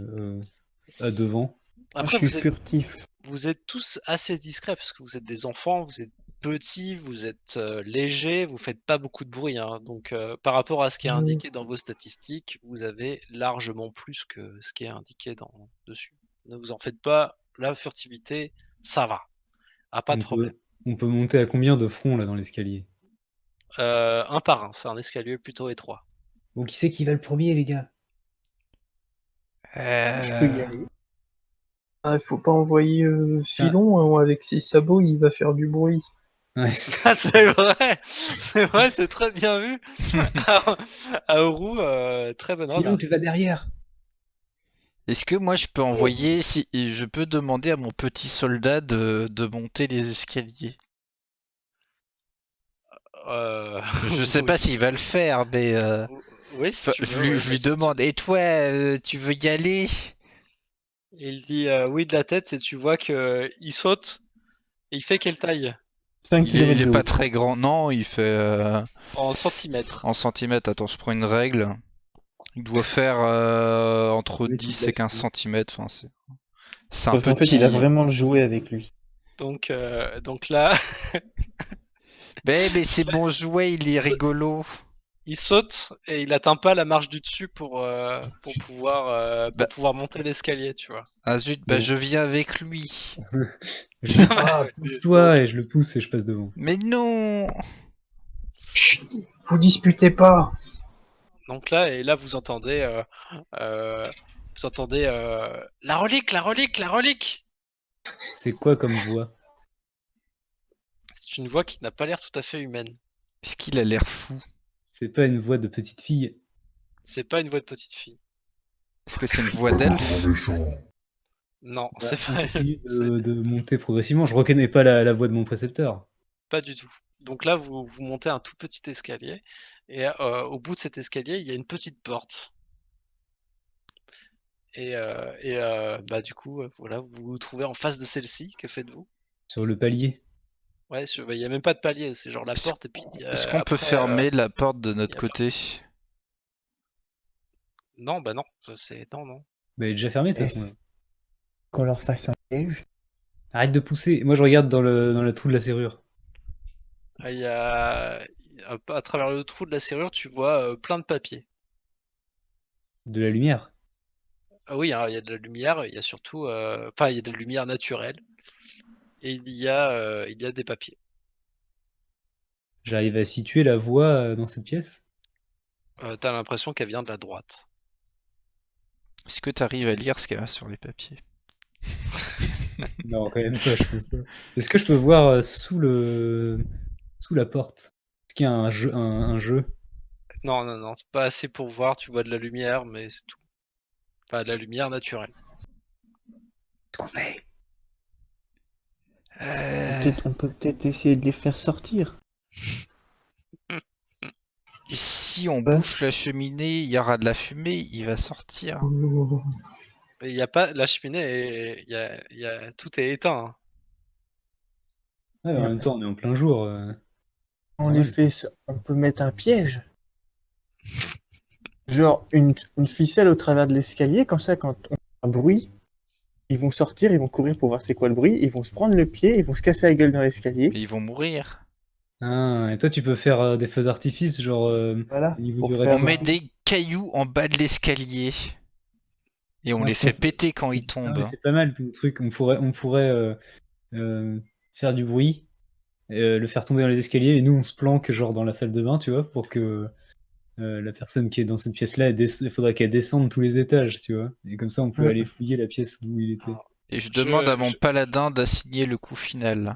à devant? Moi, je après suis furtif. vous êtes tous assez discrets parce que vous êtes des enfants, vous êtes petits, vous êtes légers, vous faites pas beaucoup de bruit, hein. Donc par rapport à ce qui est indiqué dans vos statistiques, vous avez largement plus que ce qui est indiqué dessus. Ne vous en faites pas, la furtivité, ça va. Ah, pas de On problème. peut monter à combien de fronts là dans l'escalier? Un par un, c'est un escalier plutôt étroit. Bon, qui c'est qui va le premier, les gars? Je peux y aller. Ah, il faut pas envoyer Putain. Filon avec ses sabots, il va faire du bruit. Ouais. Ah, c'est vrai, c'est très bien vu. À Oru, très bonne Filon, remarque. tu vas derrière. Est-ce que moi je peux envoyer, si je peux demander à mon petit soldat de monter les escaliers? Je sais pas s'il Oui. va le faire, mais Oui, si tu veux, ouais, je lui vas-y. demande, et toi, tu veux y aller? Il dit oui de la tête, et tu vois que il saute. Et il fait quelle taille? 5 Il km est de pas haut. très grand, non, il fait En centimètres. en centimètres. Attends, je prends une règle. Il doit faire entre Oui, tu te 10 et laisses 15 faire. centimètres. Enfin, c'est un Parce qu'en fait, il a petit. vraiment joué avec lui. Donc là, Mais c'est bon jouet, il est il, sa- rigolo. il saute et il atteint pas la marche du dessus Bah, pour pouvoir monter l'escalier, tu vois. ah zut, bah Bon. je viens avec lui. Je dis, Ouais, pousse-toi, donc, et je le pousse et je passe devant. Mais non! Chut, vous disputez pas. donc là, et là euh, vous entendez la relique, la relique, la relique. C'est quoi comme voix? C'est une voix qui n'a pas l'air tout à fait humaine. Est-ce qu'il a l'air fou? C'est pas une voix de petite fille. C'est pas une voix de petite fille. Est-ce que c'est une voix d'elfe? Non, Bah, c'est on pas, continue c'est de monter progressivement. Je reconnais pas la voix de mon précepteur. pas du tout. Donc là, vous montez un tout petit escalier, et au bout de cet escalier, il y a une petite porte. Bah du coup, voilà, vous vous trouvez en face de celle-ci. Que faites-vous? Sur le palier. Ouais, bah, il y a même pas de palier, c'est genre la Est-ce porte, et puis est-ce qu'on peut après, fermer la porte de il notre y a pas. côté? Non, bah non, ça, c'est non, non. Bah, elle est déjà fermée de toute façon. Là. Est-ce qu'on leur fasse un piège? Arrête de pousser. Moi, je regarde dans le trou de la serrure. Il y a à travers le trou de la serrure, tu vois plein de papiers. De la lumière. Ah oui, hein, il y a de la lumière, il y a surtout, enfin, il y a de la lumière naturelle et il y a des papiers. J'arrive à situer la voix dans cette pièce. T'as l'impression qu'elle vient de la droite. Est-ce que tu arrives à lire ce qu'il y a sur les papiers? Non, quand même pas, je pense pas. Est-ce que je peux voir sous la porte? Est-ce qu'il y a un jeu? Non, non, non, c'est pas assez pour voir, tu vois de la lumière, mais c'est tout. Pas de la lumière naturelle. Qu'est-ce qu'on fait? On peut peut-être essayer de les faire sortir. Et si on Ouais. bouche la cheminée, il y aura de la fumée, il va sortir. Et il y a pas la cheminée, tout est éteint, hein. Ouais, mais en même temps, on est en plein jour. On Ouais. les fait, on peut mettre un piège. Genre une ficelle au travers de l'escalier, comme ça, quand on fait un bruit, ils vont sortir, ils vont courir pour voir c'est quoi le bruit, ils vont se prendre le pied, ils vont se casser la gueule dans Mais l'escalier. ils vont mourir. Ah, et toi, tu peux faire des feux d'artifice, genre Voilà, au niveau pour du faire- On met rez-de-chaussée. des cailloux en bas de l'escalier. Et on Non, les ce qu'on fait fait- péter quand ils Non, mais tombent. c'est pas mal ton truc. On pourrait faire du bruit, le faire tomber dans les escaliers, et nous, on se planque genre dans la salle de bain, tu vois, pour que la personne qui est dans cette pièce-là, il faudrait qu'elle descende tous les étages, tu vois. Et comme ça, on peut Mm. aller fouiller la pièce d'où il était. Alors, Et je demande à je, mon je, paladin d'assigner le coup final.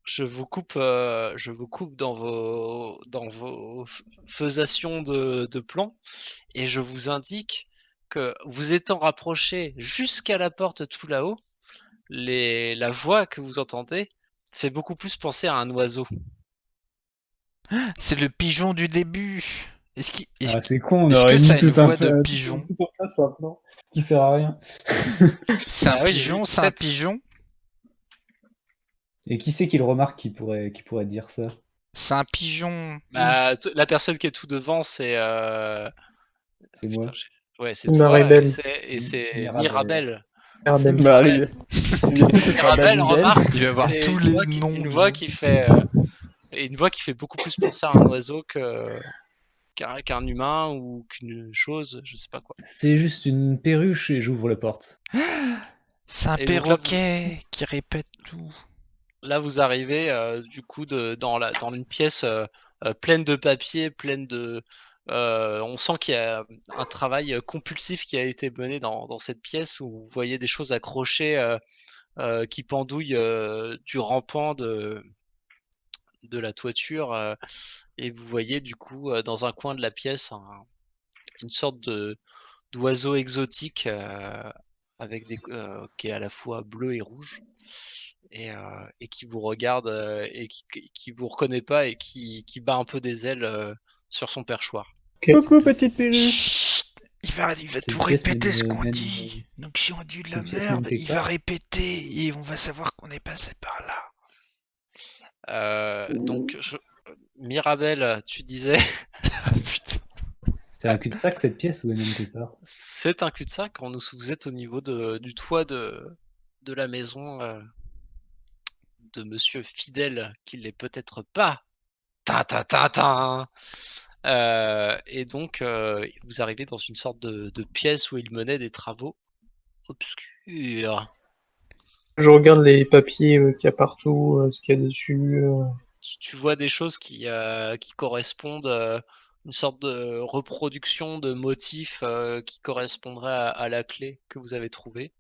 je vous coupe dans vos faisations de plans et je vous indique que vous étant rapproché jusqu'à la porte tout là-haut, la voix que vous entendez fait beaucoup plus penser à un oiseau. C'est le pigeon du début. Ah, c'est con, on est-ce que aurait ça mis a une voix de pigeon? tout en place un plan qui sert à rien. C'est un Ah oui, pigeon, c'est un peut-être. pigeon? Et qui c'est qui le remarque qui pourrait dire ça? C'est un pigeon. Bah, la personne qui est tout devant, c'est C'est putain, moi. ouais, c'est toi et Maribel. c'est Mirabel. Mirabel. C'est Maribel. Bah, Mirabel. bientôt ce sera Mirabel Babybel. remarque Il va avoir c'est tous les noms. une voix qui fait une voix qui fait beaucoup plus penser à un oiseau qu'un humain ou qu'une chose, je sais pas quoi. C'est juste une perruche et j'ouvre la porte. C'est un Et donc là perroquet qui répète tout. vous arrivez du coup dans une pièce pleine de papier, on sent qu'il y a un travail compulsif qui a été mené dans cette pièce où vous voyez des choses accrochées qui pendouillent du rampant de la toiture et vous voyez du coup dans un coin de la pièce une sorte de d'oiseau exotique qui est à la fois bleu et rouge et qui vous regarde et qui vous reconnaît pas et qui bat un peu des ailes sur son perchoir. Ok. Coucou, petite perruche. Chut, il va Cette tout pièce répéter ce mène- qu'on mène- dit. Donc si on dit de la cette pièce mène merde, quelque il va part. répéter et on va savoir qu'on est passé par là. Donc Mirabel, tu disais, Putain. C'était un cul-de-sac cette pièce ou elle mène quelque part? c'est un cul-de-sac quand vous êtes au niveau du toit de la maison de Monsieur Fidèle, qui l'est peut-être pas. Ta ta ta ta. Et donc, vous arrivez dans une sorte de pièce où il menait des travaux obscurs. Je regarde les papiers qu'il y a partout, ce qu'il y a dessus. Tu vois des choses qui correspondent, une sorte de reproduction de motifs qui correspondraient à la clé que vous avez trouvée.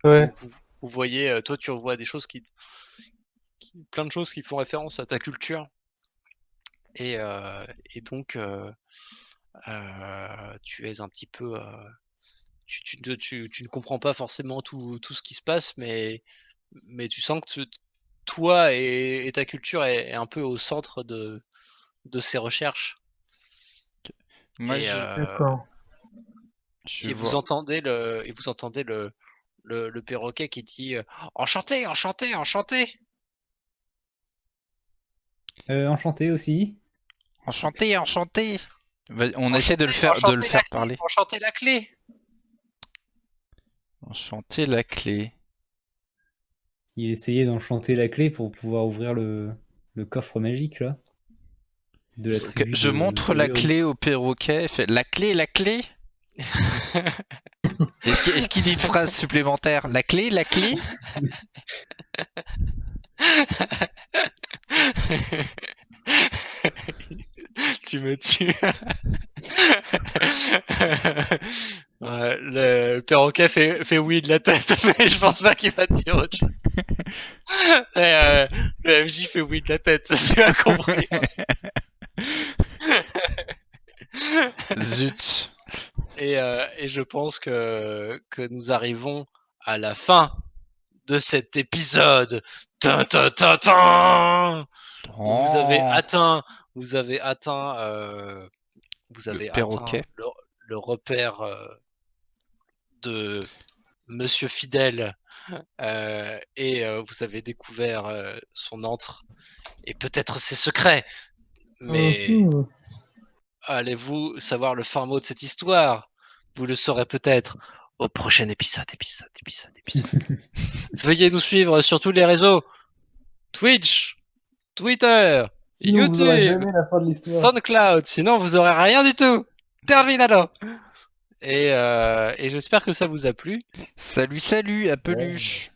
Ouais. Donc vous voyez, toi tu vois des choses plein de choses qui font référence à ta culture. Et donc, tu es un petit peu, tu ne comprends pas forcément tout ce qui se passe, mais tu sens que toi et ta culture est un peu au centre de ces recherches. Moi, Et, D'accord. je et vous vois. entendez le perroquet qui dit enchanté, enchanté, enchanté. Enchanté aussi. Enchanté, enchanté. On essaie Enchanté, de le enchanté la faire clé, parler. enchanté la clé. Enchanté la clé. Il essayait d'enchanter la clé pour pouvoir ouvrir le le coffre magique là de la tribu Je de- montre de la Uri. clé au perroquet. Fait, la clé, la clé. Est-ce qu'il dit une phrase supplémentaire? La clé, la clé? Tu me tues. Ouais, le perroquet fait oui de la tête, mais je pense pas qu'il va te dire autre chose. Mais, le MJ fait oui de la tête, tu as compris. Zut. Et je pense que nous arrivons à la fin de cet épisode. Tin, tin, tin, tin. Vous avez Oh, atteint, vous avez le atteint perroquet. le repère de Monsieur Fidèle et vous avez découvert son antre et peut-être ses secrets. Mais Mhm. allez-vous savoir le fin mot de cette histoire? Vous le saurez peut-être au prochain épisode. Veuillez nous suivre sur tous les réseaux. Twitch, Twitter, Sinon, vous aurez YouTube, jamais la fin de l'histoire. SoundCloud. Sinon, vous aurez rien du tout. Terminado. Et j'espère que ça vous a plu. Salut, salut, à peluche.